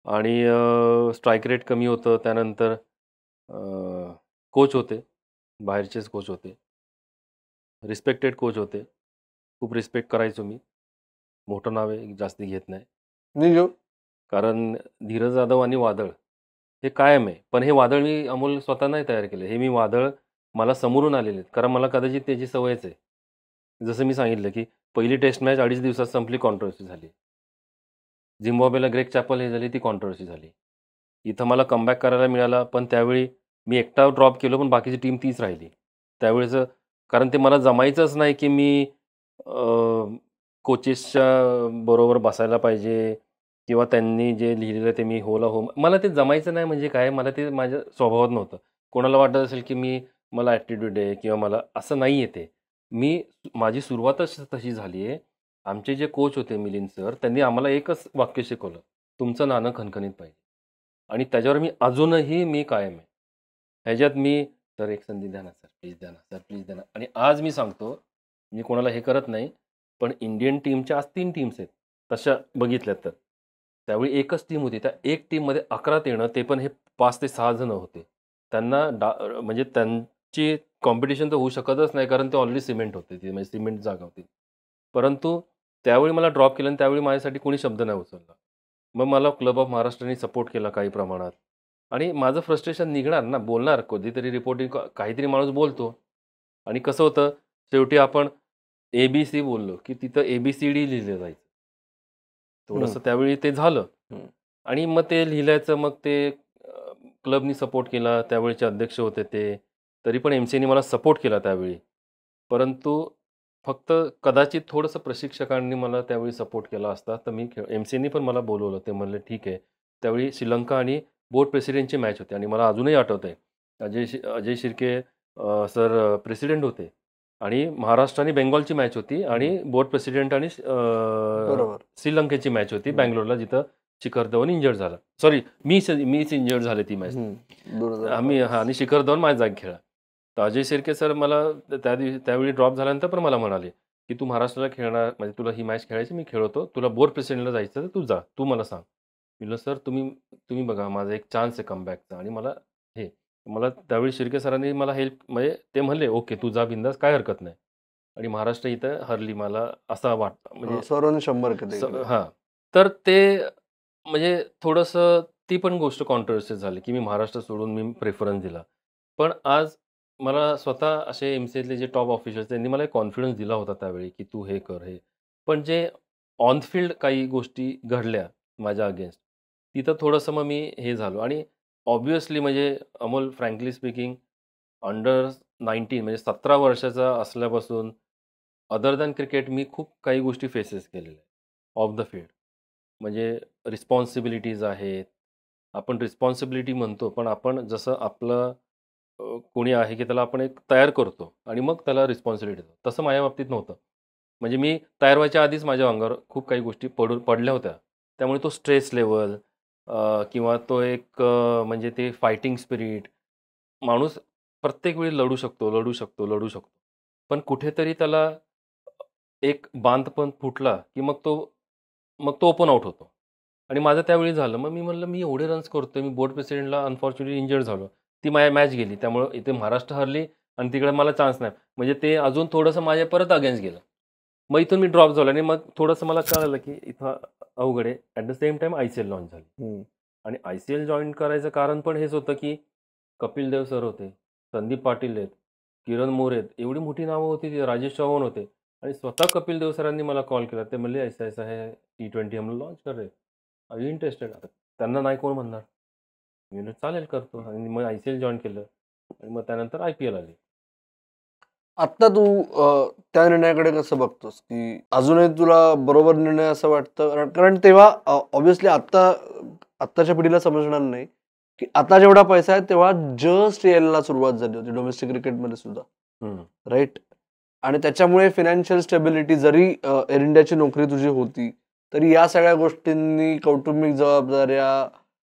आणि स्ट्राईक रेट कमी होतं. त्यानंतर कोच होते, बाहेरचेच कोच होते, रिस्पेक्टेड कोच होते. खूप रिस्पेक्ट करायचो मी. मोठं नाव आहे, जास्ती घेत नाही. मी घेऊ. कारण धीरज जाधव आणि वादळ हे कायम आहे. पण हे वादळ मी अमोल स्वतः नाही तयार केलं. हे मी वादळ मला समोरून आलेले आहेत. कारण मला कदाचित त्याची सवयच आहे. जसं मी सांगितलं, की पहिली टेस्ट मॅच 2.5 दिवसात संपली, कॉन्ट्रोवर्सी झाली. झिम्बाब्वेला ग्रेग चॅपल हे झाली, ती कॉन्ट्रोवर्सी झाली. इथं मला कमबॅक करायला मिळाला, पण त्यावेळी मी एकटा ड्रॉप केलो, पण बाकीची टीम तीच राहिली. त्यावेळेचं कारण ते मला जमायचंच नाही, की मी कोचेसच्या बरोबर बसायला पाहिजे किंवा त्यांनी जे लिहिलेलं ते मी होला हो. मला ते जमायचं नाही म्हणजे काय, मला ते माझ्या स्वभावात नव्हतं. कोणाला वाटत असेल, की मला ॲटिट्यूड आहे किंवा मला असं नाही आहे ते. माझी सुरुवातच तशी झाली आहे. आमचे जे कोच होते मिलिंद सर, त्यांनी आम्हाला एकच वाक्य शिकवलं, तुमचं नाणं खणखणीत पाहिजे. आणि त्याच्यावर मी अजूनही मी कायम आहे. ह्याच्यात मी सर एक संधी द्या ना सर, प्लीज द्या ना सर, प्लीज द्या ना. आणि आज मी सांगतो, मी कोणाला हे करत नाही, पण इंडियन टीमच्या आज 3 टीम्स आहेत तशा बघितल्यात तर. त्यावेळी एकच टीम होती. त्या एक टीममध्ये 11 येणं, ते पण हे 5 ते 6 जण होते. त्यांना म्हणजे त्यांची कॉम्पिटिशन तर होऊ शकतच नाही, कारण ते ऑलरेडी सिमेंट होते, ती म्हणजे सिमेंट जागा होती. परंतु त्यावेळी मला ड्रॉप केलं आणि त्यावेळी माझ्यासाठी कोणी शब्द नाही उचलला. मग मला क्लब ऑफ महाराष्ट्राने सपोर्ट केला काही प्रमाणात. आणि माझं फ्रस्ट्रेशन निघणार ना, बोलणार कधीतरी रिपोर्टिंग, काहीतरी माणूस बोलतो. आणि कसं होतं, शेवटी आपण ABC बोललो, की तिथं ABCD लिहिलं जायचं. थोडंसं त्यावेळी ते झालं. हम्म. आणि मग ते लिहिल्याचं मग ते क्लबनी सपोर्ट केला. त्यावेळेचे अध्यक्ष होते ते. तरी पण एम-सी-एने मला सपोर्ट केला त्यावेळी. परंतु फक्त कदाचित थोडंसं प्रशिक्षकांनी मला त्यावेळी सपोर्ट केला असता, तर मी एम-सी-एने पण मला बोलवलं. ते म्हणले, "ठीक आहे." त्यावेळी श्रीलंका आणि बोर्ड प्रेसिडेंटची मॅच होती आणि मला अजूनही आठवतंय. अजय शिर्के सर प्रेसिडेंट होते आणि महाराष्ट्र आणि बेंगॉलची मॅच होती आणि बोर्ड प्रेसिडेंट आणि बरोबर. श्रीलंकेची मॅच होती बँगलोरला, जिथं शिखर धवन इंजर्ड झाला. सॉरी, मीच इंजर्ड झाले ती मॅच. आम्ही आणि शिखर धवन माझ्या जागी खेळला. तर अजय शिर्के सर मला त्यावेळी ड्रॉप झाल्यानंतर पण मला म्हणाले, की "तू महाराष्ट्राला खेळणार, म्हणजे तुला ही मॅच खेळायची, मी खेळवतो. तुला बोर्ड प्रेसिडेंटला जायचं तर तू जा. तू मला सांग." म्हटलं, "सर तुम्ही बघा, माझा एक चान्स आहे कमबॅकचा आणि मला त्यावेळी शिर्के सरांनी मला हेल्प, म्हणजे ते म्हणले, "ओके, तू जा बिंदास, काय हरकत नाही." आणि महाराष्ट्र इथं हरली, मला असं वाटतं. म्हणजे सर्वांनी 100% हां. तर ते म्हणजे थोडंसं ती पण गोष्ट कॉन्ट्रोव्हर्शियल झाली, की मी महाराष्ट्र सोडून मी प्रेफरन्स दिला. पण आज मला स्वतः असे एम-सी-एतले जे टॉप ऑफिशियल्स त्यांनी मला एक कॉन्फिडन्स दिला होता त्यावेळी, की तू हे कर, हे. पण जे ऑन फील्ड काही गोष्टी घडल्या माझ्या अगेन्स्ट, तिथं थोडंसं मग मी हे झालो. आणि ऑब्व्हियसली म्हणजे अमोल, फ्रँकली स्पीकिंग, अंडर 19 म्हणजे 17 वर्षाचा असल्यापासून अदर दॅन क्रिकेट मी खूप काही गोष्टी फेसेस केलेल्या आहेत ऑफ द फील्ड. म्हणजे रिस्पॉन्सिबिलिटीज आहेत. आपण रिस्पॉन्सिबिलिटी म्हणतो, पण आपण जसं आपलं कोणी आहे, की त्याला आपण एक तयार करतो आणि मग त्याला रिस्पॉन्सिबिलिटी देतो. तसं माझ्या बाबतीत नव्हतं. म्हणजे मी तयार व्हायच्या आधीच माझ्या अंगावर खूप काही गोष्टी पडल्या होत्या. त्यामुळे तो स्ट्रेस लेव्हल किंवा तो एक म्हणजे ते फायटिंग स्पिरिट, माणूस प्रत्येक वेळी लढू शकतो. पण कुठेतरी त्याला एक बांध पण फुटला, की मग तो ओपन आउट होतो. आणि माझं त्यावेळी झालं. मग मी म्हणलं, मी एवढे रन्स करतोय, मी बोर्ड प्रेसिडेंटला अनफॉर्च्युनेटली इंजर्ड झालो. ती मॅच गेली. त्यामुळं इथे महाराष्ट्र हरली आणि तिकडे मला चान्स नाही. म्हणजे ते अजून थोडंसं माझ्या परत अगेन्स्ट गेलं. मग इथून मी ड्रॉप झालो आणि मग थोडंसं मला कळालं, की इथं अवघड आहे. At the same time I-C-L launch झाली. आणि आय-सी-एल जॉइन करायचं कारण पण हेच होतं, की कपिल देव सर होते, संदीप पाटील आहेत, किरण मोरे आहेत. एवढी मोठी नावं होती, ती राजेश चव्हाण होते. आणि स्वतः कपिल देव सरांनी मला कॉल केला. ते म्हणले, "ऐसा-ऐसा है, T20 हम लॉन्च कर रहे हैं. Are you interested?" आता त्यांना नाही कोण म्हणणार. मी म्हणलं, "चालेल, करतो." आणि मग आय-सी-एल जॉइन केलं आणि मग त्यानंतर आय-पी-एल आली. आत्ता तू त्या निर्णयाकडे कसं बघतोस, की अजूनही तुला बरोबर निर्णय असं वाटतं? कारण तेव्हा ऑब्व्हियसली आत्ताच्या पिढीला समजणार नाही, की आता जेवढा पैसा आहे तेव्हा जस्ट यायला सुरुवात झाली होती डोमेस्टिक क्रिकेटमध्ये सुद्धा. राईट? आणि त्याच्यामुळे फायनान्शियल स्टेबिलिटी जरी एअर इंडियाची नोकरी तुझी होती, तरी या सगळ्या गोष्टींनी, कौटुंबिक जबाबदाऱ्या,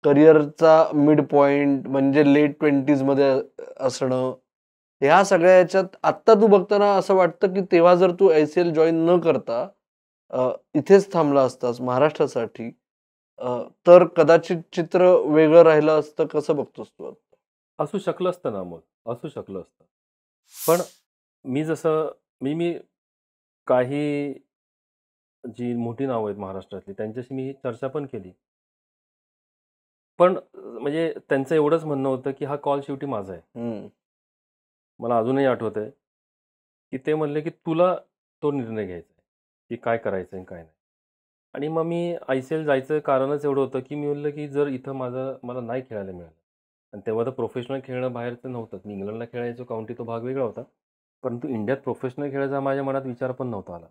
करिअरचा मिड पॉइंट म्हणजे लेट 20s मध्ये असणं, ह्या सगळ्या ह्याच्यात आत्ता तू बघताना असं वाटतं, की तेव्हा जर तू आय-सी-एल जॉइन न करता इथेच थांबला असतास महाराष्ट्रासाठी, तर कदाचित चित्र वेगळं राहिलं असतं. कसं बघतोस तू? असू शकलं असतं ना अमोल, असू शकलं असतं. पण मी जसं मी काही जी मोठी नावं आहेत महाराष्ट्रातली, त्यांच्याशी मी चर्चा पण केली. पण म्हणजे त्यांचं एवढंच म्हणणं होतं, की हा कॉल शेवटी माझा आहे. मला अजूनही आठवतंय, की ते म्हणले, की "तुला तो निर्णय घ्यायचा आहे, की काय करायचं आणि काय नाही." आणि मग मी आय-सी-एल जायचं कारणच एवढं होतं, की मी म्हणलं, की जर इथं मला नाही खेळायला मिळालं आणि तेव्हा तर प्रोफेशनल खेळणं बाहेरचं नव्हतंच. मी इंग्लंडला खेळायचो, काउंटी तो भाग वेगळा होता. परंतु इंडियात प्रोफेशनल खेळायचा माझ्या मनात विचार पण नव्हता आला.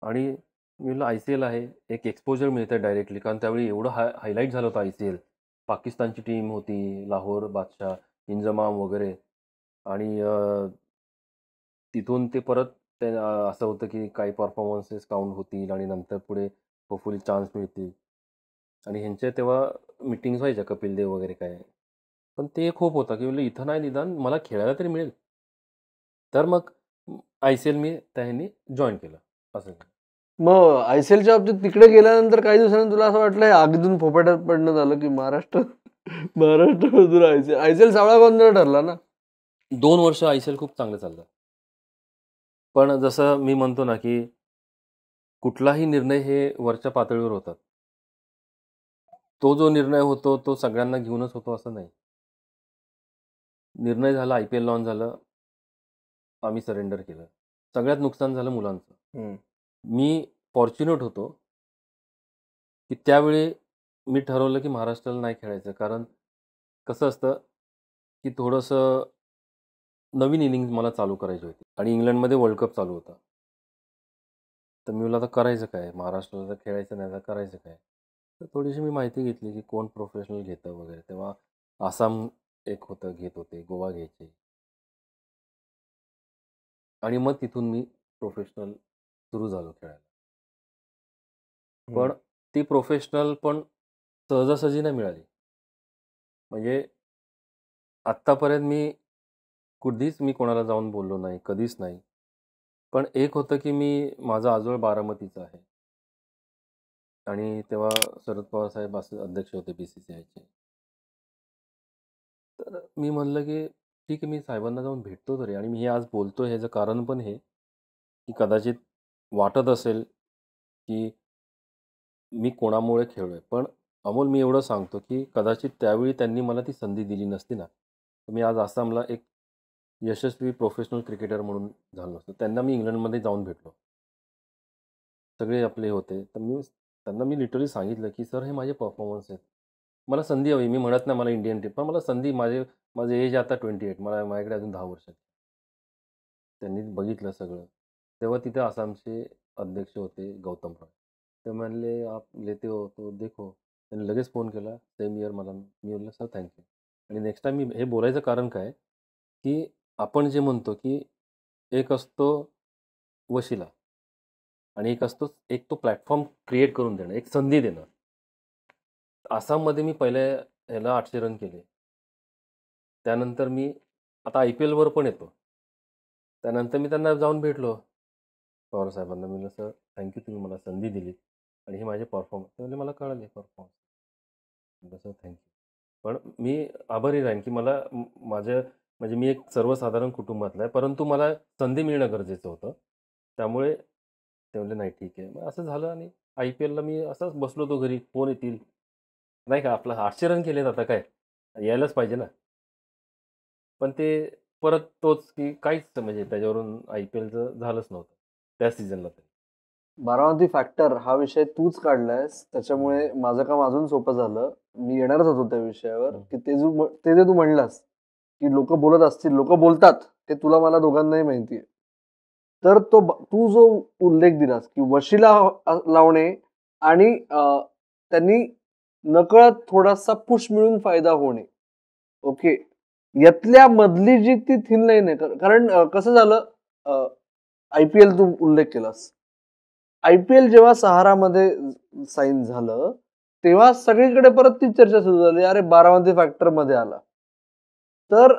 आणि मी म्हणलं, आय-सी-एल आहे, एक एक्सपोजर मिळतं डायरेक्टली, कारण त्यावेळी एवढं हायलाईट झालं होतं आय-सी-एल. पाकिस्तानची टीम होती, लाहोर बादशाह, इंजमाम वगैरे. आणि तिथून ते परत असं होतं, की काही परफॉर्मन्सेस काउंट होतील आणि नंतर पुढे होपफुली चान्स मिळतील. आणि ह्यांच्या तेव्हा मीटिंग्स व्हायच्या, कपिल देव वगैरे काय. पण ते एक होप होता, की म्हणलं इथं नाही, निदान मला खेळायला तरी मिळेल. तर मग आय-सी-एल मी त्या ह्यांनी जॉइन केलं असं. मग आय-सी-एलच्या बाबतीत तिकडे गेल्यानंतर काही दिवसांनी तुला असं वाटलं आगीतून फोपाट्यात पडणं झालं, की महाराष्ट्रामधून आय-सी-एल सावळा गोंधळ ठरला ना? 2 वर्ष आय-सी-एल खूप चांगलं चाललं. पण जसं मी म्हणतो ना, की कुठलाही निर्णय हे वरच्या पातळीवर होतात. तो जो निर्णय होतो, तो सगळ्यांना घेऊनच होतो असं नाही. निर्णय झाला, आय-पी-एल लॉन्च झालं, आम्ही सरेंडर केलं. सगळ्यात नुकसान झालं मुलांचं. मी फॉर्च्युनेट होतो, की त्यावेळी मी ठरवलं की महाराष्ट्राला नाही खेळायचं. कारण कसं असतं, की थोडंसं नवीन इनिंग मला चालू करायची होती आणि इंग्लंडमध्ये वर्ल्ड कप चालू होता. तर मी म्हटलं आता करायचं काय? महाराष्ट्राला तर खेळायचं नाही, तर करायचं काय? तर थोडीशी मी माहिती घेतली की कोण प्रोफेशनल घेतं वगैरे. तेव्हा आसाम एक होतं, घेत होते, गोवा घ्यायचे. आणि मग तिथून मी प्रोफेशनल सुरू झालो खेळायला. पण ती प्रोफेशनल पण सहजासहजी नाही मिळाली. म्हणजे आत्तापर्यंत कधीच मी कोणाला जाऊन बोललो नाही, कधीच नाही. पण एक होतं की माझा आजोळ बारामतीचा आहे आणि तेव्हा शरद पवार साहेब असे अध्यक्ष होते BCCIचे. तर मी म्हणलं की ठीक आहे, मी साहेबांना जाऊन भेटतो तरी. आणि मी हे आज बोलतोय ह्याचं कारण पण हे, की कदाचित वाटत असेल की मी कोणामुळे खेळलोय. पण अमोल, मी एवढं सांगतो की कदाचित त्यावेळी त्यांनी मला ती संधी दिली नसती ना, तर मी आज आसामला एक यशस्वी प्रोफेशनल क्रिकेटर म्हणून झालो नसतो. त्यांना मी इंग्लंडमध्ये जाऊन भेटलो. सगळे आपले होते. तर त्यांना मी लिटरली सांगितलं की सर, हे माझे परफॉर्मन्स आहेत. मला संधी हवी. मी म्हणत नाही मला इंडियन टीम, पण मला संधी, माझं एज आता 28, माझ्याकडे अजून 10 वर्ष आहेत. त्यांनी बघितलं सगळं. तेव्हा तिथे आसामचे अध्यक्ष होते गौतम रॉय. ते म्हणले, "आप लेते हो तो देखो." त्यांनी लगेच फोन केला, सेम इयर मला. मी म्हटलं, "सर थँक यू." आणि नेक्स्ट टाईम मी हे बोलायचं कारण काय, की आपण जे म्हणतो की एक असतो वशिला आणि एक तो प्लॅटफॉर्म क्रिएट करून देणं, एक संधी देणं. आसाममध्ये मी पहिल्या ह्याला 800 रन केले. त्यानंतर मी आता IPLवर पण येतो. त्यानंतर मी त्यांना जाऊन भेटलो, पवार साहेबांना. मी म्हटलं, "सर थँक तुम्ही मला संधी दिलीत आणि हे माझे परफॉर्मन्स." ते म्हणले, "मला कळाले परफॉर्मन्स." म्हटलं, "सर थँक पण मी आभारी राहीन की मला माझ्या म्हणजे मी एक सर्वसाधारण कुटुंबातला आहे, परंतु मला संधी मिळणं गरजेचं होतं. त्यामुळे ते म्हणले, "नाही ठीक आहे." मग असं झालं आणि IPLला मी असंच बसलो होतो घरी. फोन येतील, नाही का, आपलं 800 रन केलेत आता काय, यायलाच पाहिजे ना. पण ते परत तोच की काहीच म्हणजे त्याच्यावरून IPLचं झालंच नव्हतं त्या सीझनला तरी. बारामती फॅक्टर हा विषय तूच काढलायस, त्याच्यामुळे माझं काम अजून सोपं झालं. मी येणारच होतो त्या विषयावर, की ते जे तू म्हणलास, की लोक बोलत असतील, लोक बोलतात, ते तुला मला दोघांनाही माहितीये. तर तू जो उल्लेख दिलास, की वशिला लावणे आणि त्यांनी नकळत थोडासा पुश मिळून फायदा होणे. ओके. यातल्या मधली जी ती थिन लाईन आहे, कारण कसं झालं, IPL तू उल्लेख केलास. IPL जेव्हा सहारामध्ये साईन झालं, तेव्हा सगळीकडे परत ती चर्चा सुरू झाली, अरे बारामती फॅक्टर मध्ये आला. तर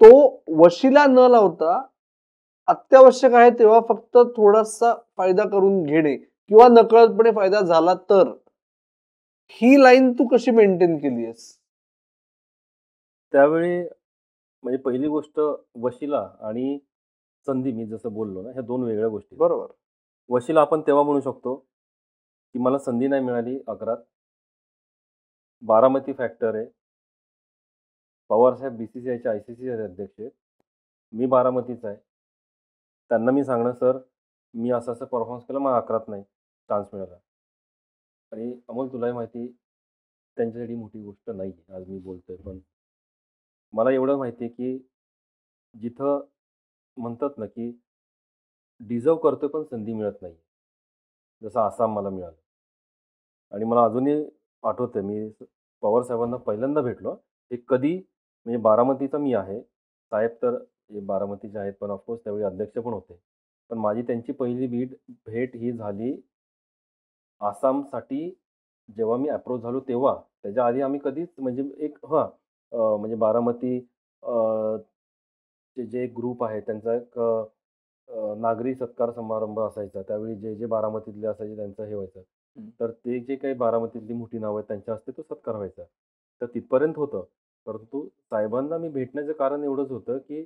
तो वशिला न लावता अत्यावश्यक आहे तेव्हा फक्त थोडासा फायदा करून घेणे किंवा नकळतपणे फायदा झाला तर, ही लाईन तू कशी मेंटेन केली आहेस? त्यावेळी म्हणजे पहिली गोष्ट, वशिला आणि संधी, मी जसं बोललो ना, ह्या 2 वेगळ्या गोष्टी आहेत. बरोबर. वशिला आपण तेव्हा म्हणू शकतो, की मला संधी नाही मिळाली 11त. बारामती फॅक्टर आहे. पवारसाहेब BCCIचे ICCचे अध्यक्ष आहेत. मी बारामतीचा आहे. त्यांना मी सांगणं, "सर, मी असं-असं परफॉर्मन्स केला, मला 11त नाही चान्स मिळाला." आणि अमोल, तुलाही माहिती, त्यांच्यासाठी मोठी गोष्ट नाही आहे. आज मी बोलतोय, पण मला एवढं माहिती आहे, की जिथं म्हणतात ना, की डिझर्व्ह करतोय पण संधी मिळत नाही. जसं आसाम मला मिळालं. आणि मला अजूनही आठवतंय, मी पवार साहेबांना पहिल्यांदा भेटलो. ते कधी, म्हणजे बारामतीचा मी आहे. साहेब तर हे बारामतीचे आहेत, पण ऑफकोर्स त्यावेळी अध्यक्ष पण होते. पण माझी त्यांची पहिली भेट ही झाली आसामसाठी जेव्हा मी अप्रोच झालो तेव्हा. त्याच्या आधी आम्ही कधीच म्हणजे म्हणजे बारामती चे जे ग्रुप आहे त्यांचा एक नागरी सत्कार समारंभ असायचा. त्यावेळी जे बारामतीतले असायचे त्यांचं हे व्हायचं. तर ते जे काही बारामतीतली मोठी नावं आहेत त्यांच्या हस्ते तो सत्कार व्हायचा. तर तिथपर्यंत होतं. परंतु साहेबांना मी भेटण्याचं कारण एवढंच होतं, की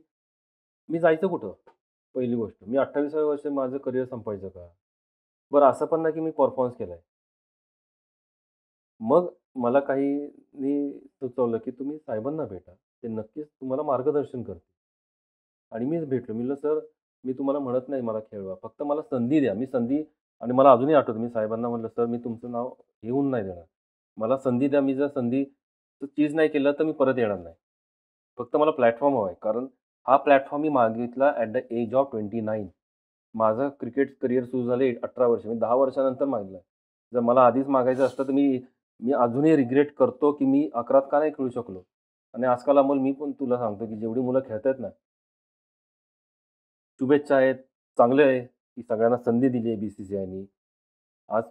मी जायचं कुठं? पहिली गोष्ट. मी 28व्या वर्षी माझं करिअर संपवायचं का? बरं, असं पण नाही की मी परफॉर्मन्स केलाय. मग मला काहींनी सुचवलं, की तुम्ही साहेबांना भेटा. ते नक्कीच तुम्हाला मार्गदर्शन करतील. आणि मीच भेटलो. मी म्हटलं, "सर, मी तुम्हाला म्हणत नाही मला खेळवा. फक्त मला संधी द्या. मी संधी आणि मला अजूनही आठवतं मी साहेबांना म्हटलं, "सर मी तुमचं नाव घेऊन नाही देणार. मला संधी द्या. मी जर संधीचं चीज नाही केलं तर मी परत येणार नाही. फक्त मला प्लॅटफॉर्म हवा आहे." कारण हा प्लॅटफॉर्म मी मागितला ॲट द एज ऑफ 29. माझं क्रिकेट करियर सुरू झाले 18 वर्ष. मी 10 वर्षानंतर मागितलं. जर मला आधीच मागायचं असतं तर मी मी अजूनही रिग्रेट करतो, की मी 11त का नाही खेळू शकलो. आणि आजकाल अमोल मी पण तुला सांगतो, की जेवढी मुलं खेळतायत ना, शुभेच्छा आहेत. चांगलं आहे, की सगळ्यांना संधी दिली आहे बी-सी-सी-आयनी. आज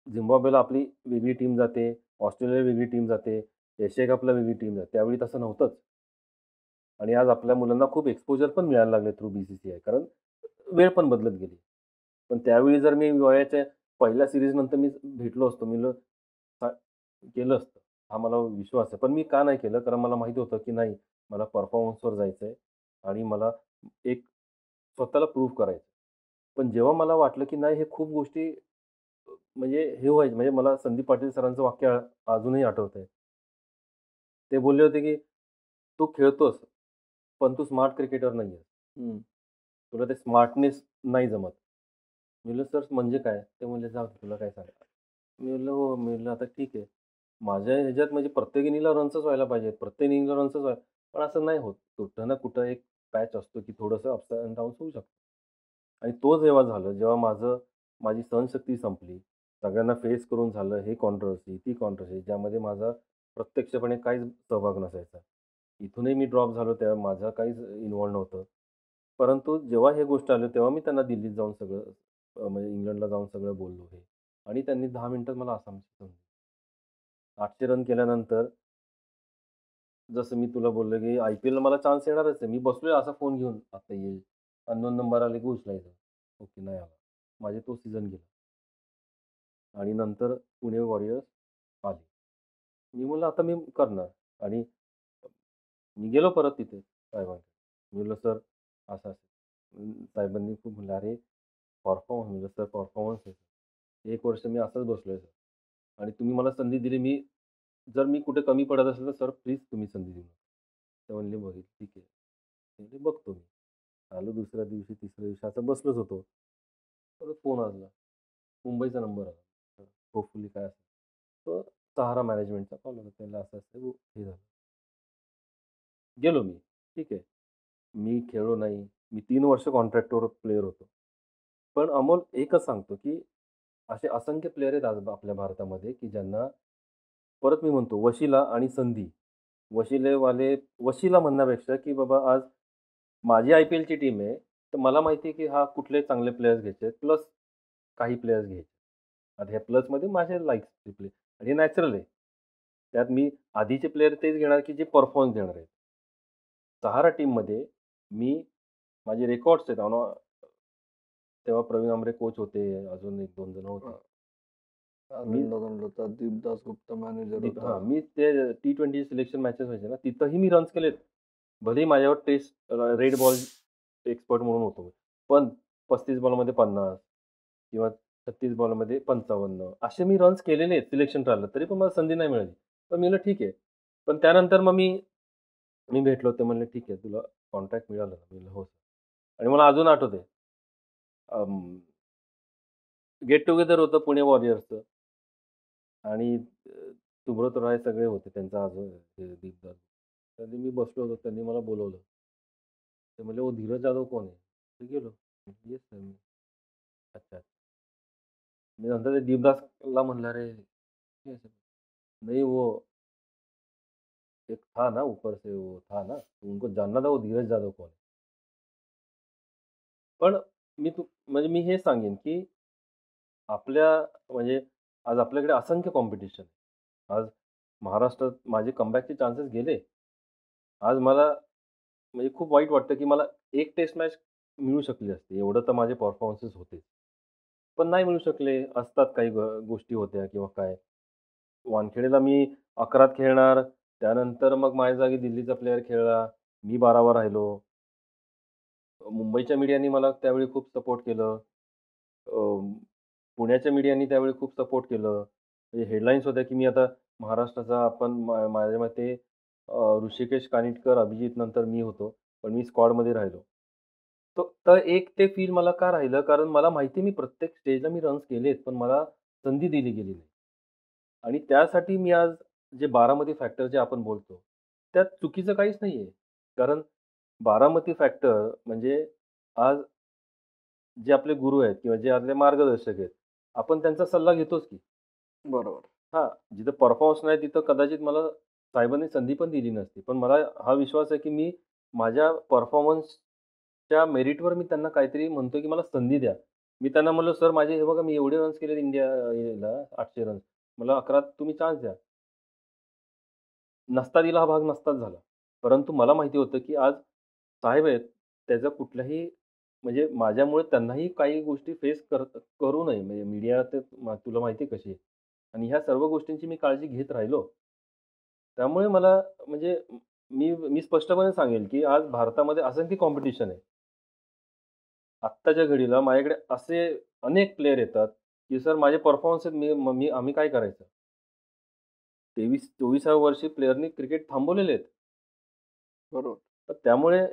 झिम्बाब्वेला आपली वेगळी टीम जाते, ऑस्ट्रेलियाला वेगळी टीम जाते, एशिया कपला वेगळी टीम जाते. त्यावेळी तसं नव्हतंच. आणि आज आपल्या मुलांना खूप एक्सपोजर पण मिळायला लागले थ्रू बी-सी-सी-आय. कारण वेळ पण बदलत गेली. पण त्यावेळी जर मी वयाच्या पहिल्या सीरीजनंतर मी भेटलो असतो, मी सा केलं असतं. हा मला विश्वास आहे. पण मी का नाही केलं? कारण मला माहिती होतं, की नाही मला परफॉर्मन्सवर जायचंय आणि मला एक स्वतःला प्रूव्ह करायचं. पण जेव्हा मला वाटलं, की नाही हे खूप गोष्टी म्हणजे हे व्हायचं म्हणजे मला संदीप पाटील सरांचं वाक्य अजूनही आठवतंय. ते बोलले होते, की "तू खेळतोस, पण तू स्मार्ट क्रिकेटर नाहीयेस. हं. तुला ते स्मार्टनेस नाही जमत." मी म्हटलं, "सर म्हणजे काय?" ते म्हणले, "जाऊ दे तुला काय सांगायचं." मी म्हटलं, "हो." मी म्हटलं, "आता ठीक आहे." माझ्या ह्याच्यात म्हणजे प्रत्येक इनिंगला रन्सच व्हायला पाहिजेत. प्रत्येक इनिंगला रन्सच व्हायला पण असं नाही होत. कुठं ना कुठं एक पॅच असतो, की थोडंसं अप्स अँड डाउन्स होऊ शकतं. आणि तो जेव्हा झालं, जेव्हा माझी सहनशक्ती संपली, सगळ्यांना फेस करून झालं, हे कॉन्ट्रोव्हर्सी, ती कॉन्ट्रोव्हर्सी, ज्यामध्ये माझा प्रत्यक्षपणे काहीच सहभाग नसायचा. इथूनही मी ड्रॉप झालो, तेव्हा माझं काहीच इन्व्हॉल्व नव्हतं. परंतु जेव्हा हे गोष्ट आली, तेव्हा मी त्यांना दिल्लीत जाऊन सगळं म्हणजे इंग्लंडला जाऊन सगळं बोललो हे आणि त्यांनी 10 मिनिटात मला आसामची संधी. 800 रन केल्यानंतर जसं मी तुला बोललो, की IPLला मला चान्स येणारच आहे. मी बसलोय असा फोन घेऊन, आता येईल. अननोन नंबर आले की उचलायचं. ओके, नाही आला. माझे तो सीझन गेला आणि नंतर पुणे वॉरियर्स आले. मी म्हटलं आता मी करणार आणि मी गेलो परत तिथे साहेबांकडे. मी म्हटलं, "सर असं-असं." साहेबांनी खूप म्हणले, "अरे परफॉर्मन्स." म्हणलं, "सर परफॉर्मन्स आहे. 1 वर्ष मी असंच बसलोय सर आणि तुम्ही मला संधी दिली. जर मी कुठे कमी पडत असेल तर सर प्लीज तुम्ही संधी देऊ नका." ते म्हणले, "बघेल, ठीक आहे." मी म्हटलं, "बघतो मी." आलो दुसऱ्या दिवशी, तिसऱ्या दिवशी असं बसलोच होतो. परत फोन आला. मुंबईचा नंबर आला. होपफुली काय असेल. तो सहारा मॅनेजमेंटचा कॉल होता. त्याला असं-असं हे झालं. गेलो मी. ठीक आहे. मी खेळलो नाही. मी 3 वर्ष कॉन्ट्रॅक्टवर प्लेयर होतो. पण अमोल एकच सांगतो, की असे असंख्य प्लेयर आहेत आज आपल्या भारतामध्ये, की ज्यांना परत मी म्हणतो वशिला आणि संधी. वशिलेवाले वशिला म्हणण्यापेक्षा, की बाबा आज माझी IPLची टीम आहे. तर मला माहिती आहे, की हा कुठले चांगले प्लेयर्स घ्यायचे आहेत. प्लस काही प्लेयर्स घ्यायचे. आता ह्या प्लसमध्ये माझे लाइक्सचे प्लेयर आणि हे नॅचरल आहे. त्यात मी आधीचे प्लेयर तेच घेणार, की जे परफॉर्मन्स देणार आहेत. सहारा टीममध्ये मी माझे रेकॉर्ड्स आहेत. तेव्हा प्रवीण आमरे कोच होते. अजून 1-2 जण होते. मी आनंद होता, दीपदास गुप्ता मॅनेजर होता. मी ते T20 सिलेक्शन मॅचेस व्हायचे ना, तिथंही मी रन्स केलेत. भलेही माझ्यावर टेस्ट रेड बॉल एक्सपर्ट म्हणून होतो. पण 35 बॉलमध्ये 50 किंवा 36 बॉलमध्ये 55 असे मी रन्स केलेले आहेत सिलेक्शन ट्रायलला. तरी पण मला संधी नाही मिळाली. पण मी म्हटलं ठीक आहे. पण त्यानंतर मग मी मी भेटलो. ते म्हणले, "ठीक आहे, तुला कॉन्ट्रॅक्ट मिळालं ना?" मी म्हणलं, "हो सर." आणि मला अजून आठवतंय. गेट टुगेदर होतं पुणे वॉरियर्सचं आणि सुब्रत रॉय सगळे होते. त्यांचा अजून ते दीपदास. त्यांनी मी बसलो होतो. त्यांनी मला बोलावलं. ते म्हणले, "ओ धीरज जाधव कौन है?" मी गेलो. "Yes sir." अच्छा. मी नंतर ते दीपदासला म्हणलं, "अरे कैसे?" "नहीं वो एक था ना ऊपर से वो था ना, तो उनको जानना था वो धीरज जाधव कौन है?" पण म्हणजे मी हे सांगेन, की आपल्या म्हणजे आज आपल्याकडे असंख्य कॉम्पिटिशन आहे. आज महाराष्ट्रात माझे कमबॅकचे चान्सेस गेले. आज मला म्हणजे खूप वाईट वाटतं, की मला एक टेस्ट मॅच मिळू शकली असती. एवढं तर माझे परफॉर्मन्सेस होते. पण नाही मिळू शकले. असतात काही गोष्टी होत्या किंवा काय. वानखेडेला मी 11त खेळणार. त्यानंतर मग माझ्या जागी दिल्लीचा प्लेयर खेळला. मी 12वा राहिलो. मुंबईच्या मीडियानी मला त्यावेळी खूप सपोर्ट केलं. अ, पुण्याच्या मीडियानी त्यावेळी खूप सपोर्ट केलं. म्हणजे हेडलाईन्स होत्या, की मी आता महाराष्ट्राचा आपण माझ्या मते ऋषिकेश कानिटकर, अभिजित नंतर मी होतो. पण मी स्क्वॉडमध्ये राहिलो. तर एक ते फील मला का राहिलं, कारण मला माहिती मी प्रत्येक स्टेजला मी रन्स केलेत, पण मला संधी दिली गेली नाही. आणि त्यासाठी मी आज जे बारामती फॅक्टर जे आपण बोलतो, त्यात चुकीचं काहीच नाहीये. कारण बारामती फॅक्टर म्हणजे आज जे आपले गुरु आहेत किंवा जे आपले मार्गदर्शक आहेत, आपण त्यांचा सल्ला घेतोच की. बरोबर. हां, जिथं परफॉर्मन्स नाही तिथं कदाचित मला साहेबांनी संधी पण दिली नसती. पण मला हा विश्वास आहे की मी माझ्या परफॉर्मन्सच्या मेरिटवर मी त्यांना काहीतरी म्हणतोय की मला संधी द्या. मी त्यांना म्हणलो, "सर माझे हे बघा मी एवढे रन्स केलेत इंडिया याला 800 रन्स. मला 11 तुम्ही चान्स द्या." नसता दिला हा भाग नसताच झाला. परंतु मला माहिती होतं, की आज साहेब आहेत, त्याचा कुठलाही म्हणजे माझ्यामुळे त्यांनाही काही गोष्टी फेस करू नये. म्हणजे मीडिया तर तुला माहिती आहे कशी आहे. आणि ह्या सर्व गोष्टींची मी काळजी घेत राहिलो. त्यामुळे मला म्हणजे मी स्पष्टपणे सांगेल, की आज भारतामध्ये असंख्य कॉम्पिटिशन आहे. आत्ताच्या घडीला माझ्याकडे असे अनेक प्लेयर येतात, की सर माझे परफॉर्मन्स आहेत, आम्ही काय करायचं? 23-24व्या वर्षी प्लेयरनी क्रिकेट थांबवलेले आहेत. बरोबर. तर त्यामुळे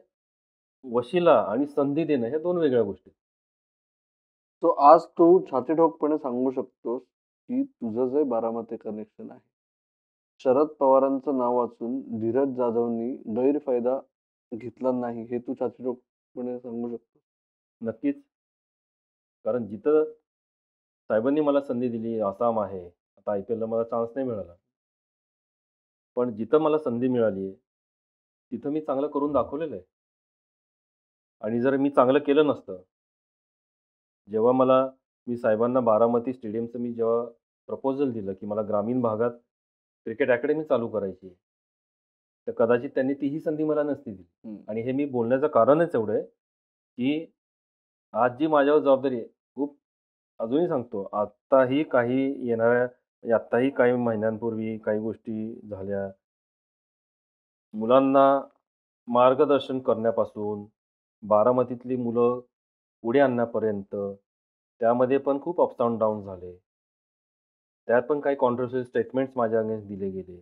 वशिला आणि संधी देणं ह्या 2 वेगळ्या गोष्टी. तो आज तू छातीठोकपणे सांगू शकतोस, की तुझं जे बारामती कनेक्शन आहे. शरद पवारांचं नाव वाचून धीरज जाधवनी गैरफायदा घेतला नाही, हे तू छातीठोकपणे सांगू शकतो? नक्कीच. कारण जिथं साहेबांनी मला संधी दिली, आसाम आहे. आता आय-पी-एलला मला चान्स नाही मिळाला. पण जिथं मला संधी मिळाली आहे, तिथं मी चांगलं करून दाखवलेलं आहे. आणि जर मी चांगलं केलं नसतं, जेव्हा मी साहेबांना बारामती स्टेडियमचं मी जेव्हा प्रपोजल दिलं, की मला ग्रामीण भागात क्रिकेट अकॅडमी चालू करायची आहे. तर कदाचित त्यांनी तीही संधी मला नसती दिली. हं. आणि हे मी बोलण्याचं कारणच एवढं आहे, की आज जी माझ्यावर जबाबदारी आहे, खूप अजूनही सांगतो, आत्ताही काही येणाऱ्या म्हणजे आत्ताही काही महिन्यांपूर्वी काही गोष्टी झाल्या. मुलांना मार्गदर्शन करण्यापासून, बारामतीतली मुलं पुढे आणण्यापर्यंत, त्यामध्ये पण खूप अप्स एंड डाउन्स झाले. त्यात पण काही कॉन्ट्रोव्हर्शियल स्टेटमेंट्स माझ्या अगेन्स्ट दिले गेले.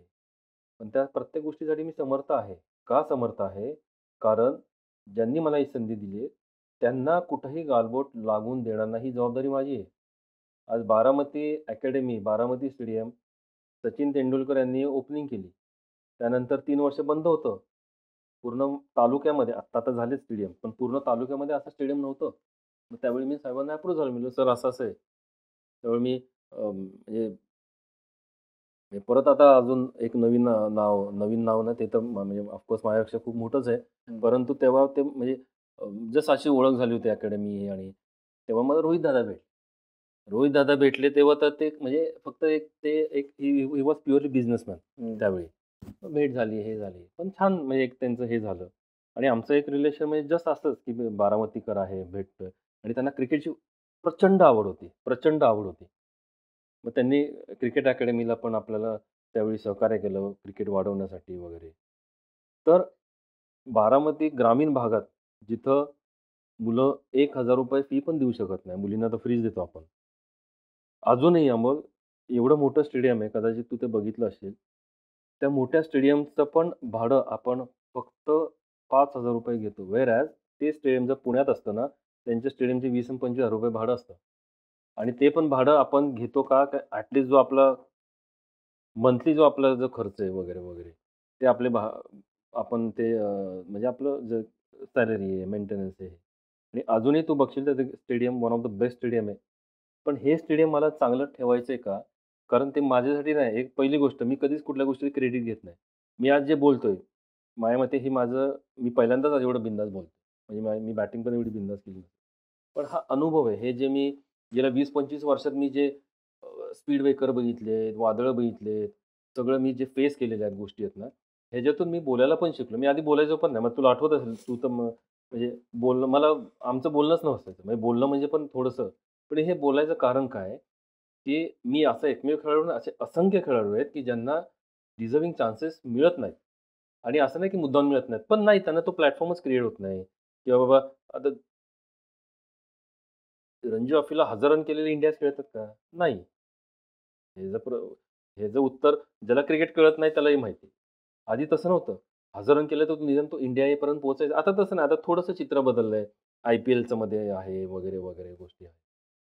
पण त्या प्रत्येक गोष्टीसाठी मी समर्थ आहे. का समर्थ आहे? कारण ज्यांनी मला ही संधी दिली आहे, त्यांना कुठेही गालबोट लागून देणार नाही ही जबाबदारी माझी आहे. आज बारामती अकॅडमी, बारामती स्टेडियम सचिन तेंडुलकर यांनी ओपनिंग केली. त्यानंतर 3 वर्ष बंद होतं. पूर्ण तालुक्यामध्ये आत्ता तर झालेच स्टेडियम, पण पूर्ण तालुक्यामध्ये असं स्टेडियम नव्हतं. मग त्यावेळी मी साहेबांना अप्रोच झालो. मी म्हटलं, "सर असं-असं आहे." त्यावेळी मी म्हणजे परत आता अजून एक नवीन नाव ना ते तर म्हणजे ऑफकोर्स माझ्यापेक्षा खूप मोठंच आहे. हं. परंतु तेव्हा ते म्हणजे जस्ट अशी ओळख झाली होती अकॅडमी आणि तेव्हा मला रोहितदादा भेटले. रोहितदादा भेटले तेव्हा तर ते म्हणजे फक्त एक ते एक ही वॉज प्युअरली बिझनेसमॅन हं. त्यावेळी. भेट झाली, हे झाली. पण छान म्हणजे एक त्यांचं हे झालं आणि आमचं एक रिलेशन म्हणजे जस्ट असंच की बारामतीकर आहे, भेटतोय आणि त्यांना क्रिकेटची प्रचंड आवड होती, प्रचंड आवड होती. मग त्यांनी क्रिकेट अकॅडमीला पण आपल्याला त्यावेळी सहकार्य केलं क्रिकेट वाढवण्यासाठी वगैरे. तर बारामती ग्रामीण भागात जिथं मुलं ₹1000 फी पण देऊ शकत नाही. मुलींना तर फ्रीच देतो आपण. अजूनही अमोल एवढं मोठं स्टेडियम आहे, कदाचित तू ते बघितलं असेल. त्या मोठ्या स्टेडियमचं पण भाडं आपण फक्त ₹5000 घेतो. व्हेअर ॲज ते स्टेडियम जर पुण्यात असतं ना, त्यांच्या स्टेडियमचे 20,000 आणि ₹25,000 भाडं असतं. आणि ते पण भाडं आपण घेतो का? जो आपला मंथली जो आपला जो खर्च आहे वगैरे, वगैरे. ते आपले आपण ते म्हणजे आपलं जे सॅलरी आहे, मेंटेनन्स आहे. आणि अजूनही तू बघशील तर ते stadium one of the best stadium आहे. पण हे स्टेडियम मला चांगलं ठेवायचंय का? कारण ते माझ्यासाठी नाही. एक पहिली गोष्ट मी कधीच कुठल्या गोष्टीचं क्रेडिट घेत नाही. मी आज जे बोलतोय, माझ्या मते मी पहिल्यांदाच आज एवढं बिनधास्त बोलतोय. म्हणजे मी बॅटिंग पण एवढी बिनधास्त केली नाही. पण हा अनुभव आहे. हे जे मी गेल्या 20-25 वर्षात मी जे स्पीड ब्रेकर बघितलेत, वादळं बघितलेत, सगळं मी जे फेस केलेल्या आहेत गोष्टी आहेत ना, ह्याच्यातून मी बोलायला पण शिकलो. मी आधी बोलायचो पण नाही. मग तुला आठवत असेल, तू तर म्हणजे बोलणं मला आमचं बोलणंच नसायचं. म्हणजे बोलणं म्हणजे पण थोडंसं. पण हे बोलायचं कारण काय, की मी असा एकमेव खेळाडू नाही, असे असंख्य खेळाडू आहेत, की ज्यांना डिझर्व्हिंग चान्सेस मिळत नाहीत. आणि असं नाही की मुद्दाम मिळत नाहीत. पण नाही त्यांना तो प्लॅटफॉर्मच क्रिएट होत नाही. किंवा बाबा आता रणजी ट्रॉफीला 1000 रन केलेले इंडियाच खेळतात का? नाही. ह्याचं ह्याचं उत्तर ज्याला क्रिकेट कळत नाही त्यालाही माहिती आहे. आधी तसं नव्हतं. 1000 रन केले तर निदान तो इंडिया येईपर्यंत पोहोचायचा. आता तसं नाही. आता थोडंसं चित्र बदललंय. IPLचं मध्ये आहे वगैरे वगैरे गोष्टी आहेत.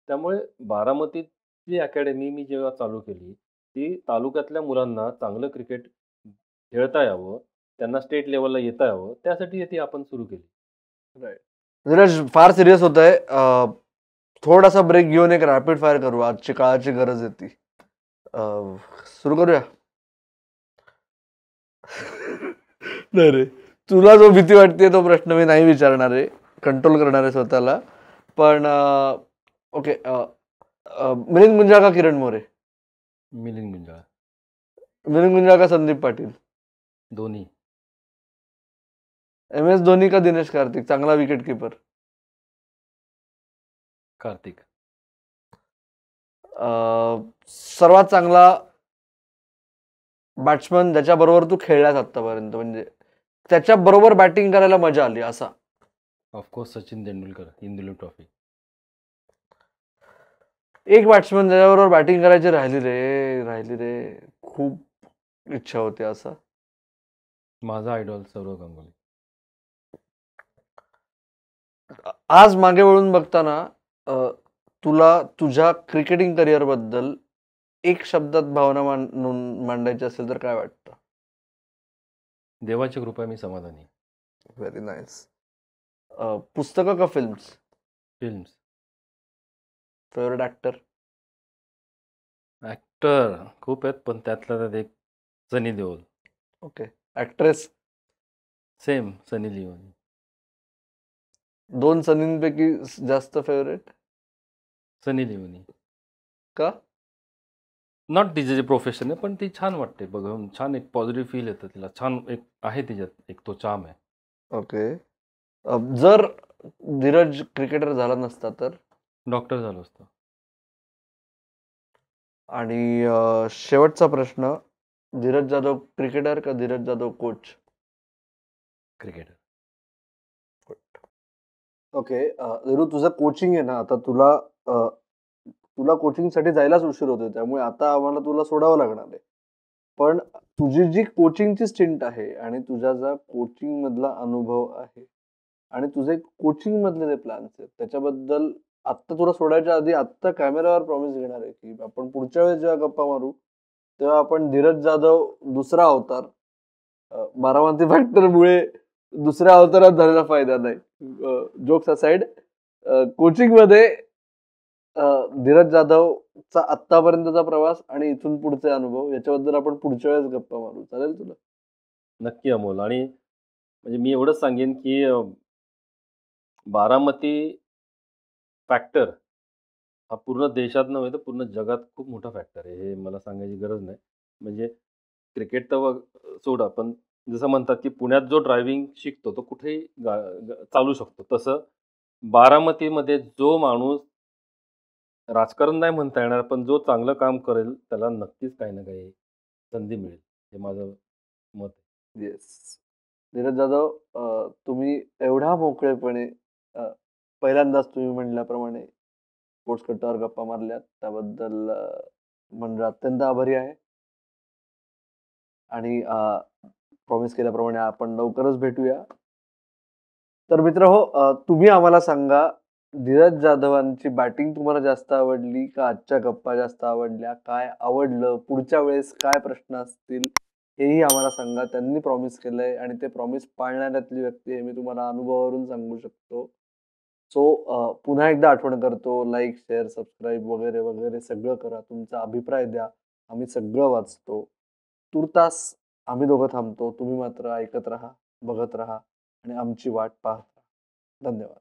त्यामुळे बारामतीतली अकॅडमी मी जेव्हा चालू केली, ती तालुक्यातल्या मुलांना चांगलं क्रिकेट खेळता यावं, त्यांना स्टेट लेव्हलला येता यावं, त्यासाठी ती आपण सुरू केली. राईट. धीरज, फार सिरियस होत आहे. थोडासा ब्रेक घेऊन एक रॅपिड फायर करू. आजची काळाची गरज आहे ती. सुरू करूया. नाही रे, तुला जो भीती वाटते तो प्रश्न मी नाही विचारणार आहे, कंट्रोल करणार आहे स्वतःला. पण ओके, मिलिंद गुंजाळ का किरण मोरे? मिलिंद गुंजाळ. मिलिंद गुंजाळ का संदीप पाटील? दोन्ही. MS धोनी का दिनेश कार्तिक चांगला विकेट किपर? कार्तिक. सर्वात चांगला बॅट्समन ज्याच्याबरोबर तू खेळलास आतापर्यंत, म्हणजे त्याच्या बरोबर बॅटिंग करायला मजा आली असा? ऑफकोर्स सचिन तेंडुलकर, इंदुलेख ट्रॉफी. एक बॅट्समन ज्याच्याबरोबर बॅटिंग करायची राहिली रे, खूप इच्छा होती असा? माझा आयडॉल सौरव गांगुली. आज मागे वळून बघताना तुला तुझ्या क्रिकेटिंग करिअर बद्दल एक शब्दात भावना मांडायची असेल तर काय वाटतं? देवाची कृपा, मी समाधानी. Very nice. पुस्तकं का films? Films. Favourite actor? Actor खूप आहेत, पण त्यातला त्यात एक Sunny Deol. Okay. Actress? Same, सनी लिओनी. 2 सनींपैकी जास्त फेवरेट? सनी लिओनी. का? नॉट तिचे जे प्रोफेशन आहे, पण ती छान वाटते बघून. छान एक पॉझिटिव्ह फील येतं तिला. छान एक आहे तिच्यात, एक तो चार्म आहे. ओके. जर धीरज क्रिकेटर झाला नसता तर? डॉक्टर झालो असतो. आणि शेवटचा प्रश्न, धीरज जाधव क्रिकेटर का Dheeraj Jadhav coach? Cricketer. Okay. Dhiru, तुझं कोचिंग आहे ना, आता तुला कोचिंगसाठी जायलाच उशीर होतोय, त्यामुळे आता आम्हाला तुला सोडावं लागणार आहे. पण तुझी जी कोचिंगची स्टिंट आहे आणि तुझा जो कोचिंग मधला अनुभव आहे आणि तुझे कोचिंग मधले जे प्लॅन्स आहेत त्याच्याबद्दल आत्ता तुला सोडायच्या आधी आत्ता कॅमेरावर प्रॉमिस घेणार आहे की आपण पुढच्या वेळेस जेव्हा गप्पा मारू तेव्हा आपण धीरज जाधव दुसरा अवतार, बारामती फॅक्टरमुळे दुसऱ्या अवतारात झालेला फायदा नाही, जोक्स असाइड, कोचिंग मध्ये धीरज जाधवचा आत्तापर्यंतचा प्रवास आणि इथून पुढचे अनुभव याच्याबद्दल आपण पुढच्या वेळेस गप्पा मारू. चालेल तुला? नक्की अमोल. आणि म्हणजे मी एवढंच सांगेन की बारामती फॅक्टर हा पूर्ण देशात नव्हे तर पूर्ण जगात खूप मोठा फॅक्टर आहे. हे मला सांगायची गरज नाही. म्हणजे क्रिकेट तर सोडा, पण जसं म्हणतात की पुण्यात जो ड्रायव्हिंग शिकतो तो कुठेही चालू शकतो. तसं बारामतीमध्ये जो माणूस राजकारण नाही म्हणता येणार, पण जो चांगलं काम करेल त्याला नक्कीच काही ना काही संधी मिळेल. हे माझं मत आहे. येस. धीरज जाधव, तुम्ही एवढा मोकळेपणे पहिल्यांदाच तुम्ही म्हणल्याप्रमाणे स्पोर्ट्स कट्टावर गप्पा मारल्यात त्याबद्दल म्हणजे अत्यंत आभारी आहे. आणि प्रॉमिस केल्याप्रमाणे आपण लवकरच भेटूया. तर मित्र हो, तुम्ही आम्हाला सांगा, धीरज जाधवांची बॅटिंग तुम्हाला जास्त आवडली का आजच्या गप्पा जास्त आवडल्या? काय आवडलं? पुढच्या वेळेस काय प्रश्न असतील हेही आम्हाला सांगा. त्यांनी प्रॉमिस केलंय आणि ते प्रॉमिस पाळणाऱ्यातली व्यक्ती आहे, मी तुम्हाला अनुभवावरून सांगू शकतो. सो पुन्हा एकदा आठवण करतो, लाईक, शेअर, सबस्क्राईब वगैरे वगैरे सगळं करा. तुमचा अभिप्राय द्या, आम्ही सगळं वाचतो. तूर्तास आम्ही दोघं थांबतो. तुम्ही मात्र ऐकत राहा, बघत राहा आणि आमची वाट पाहत राहा. धन्यवाद.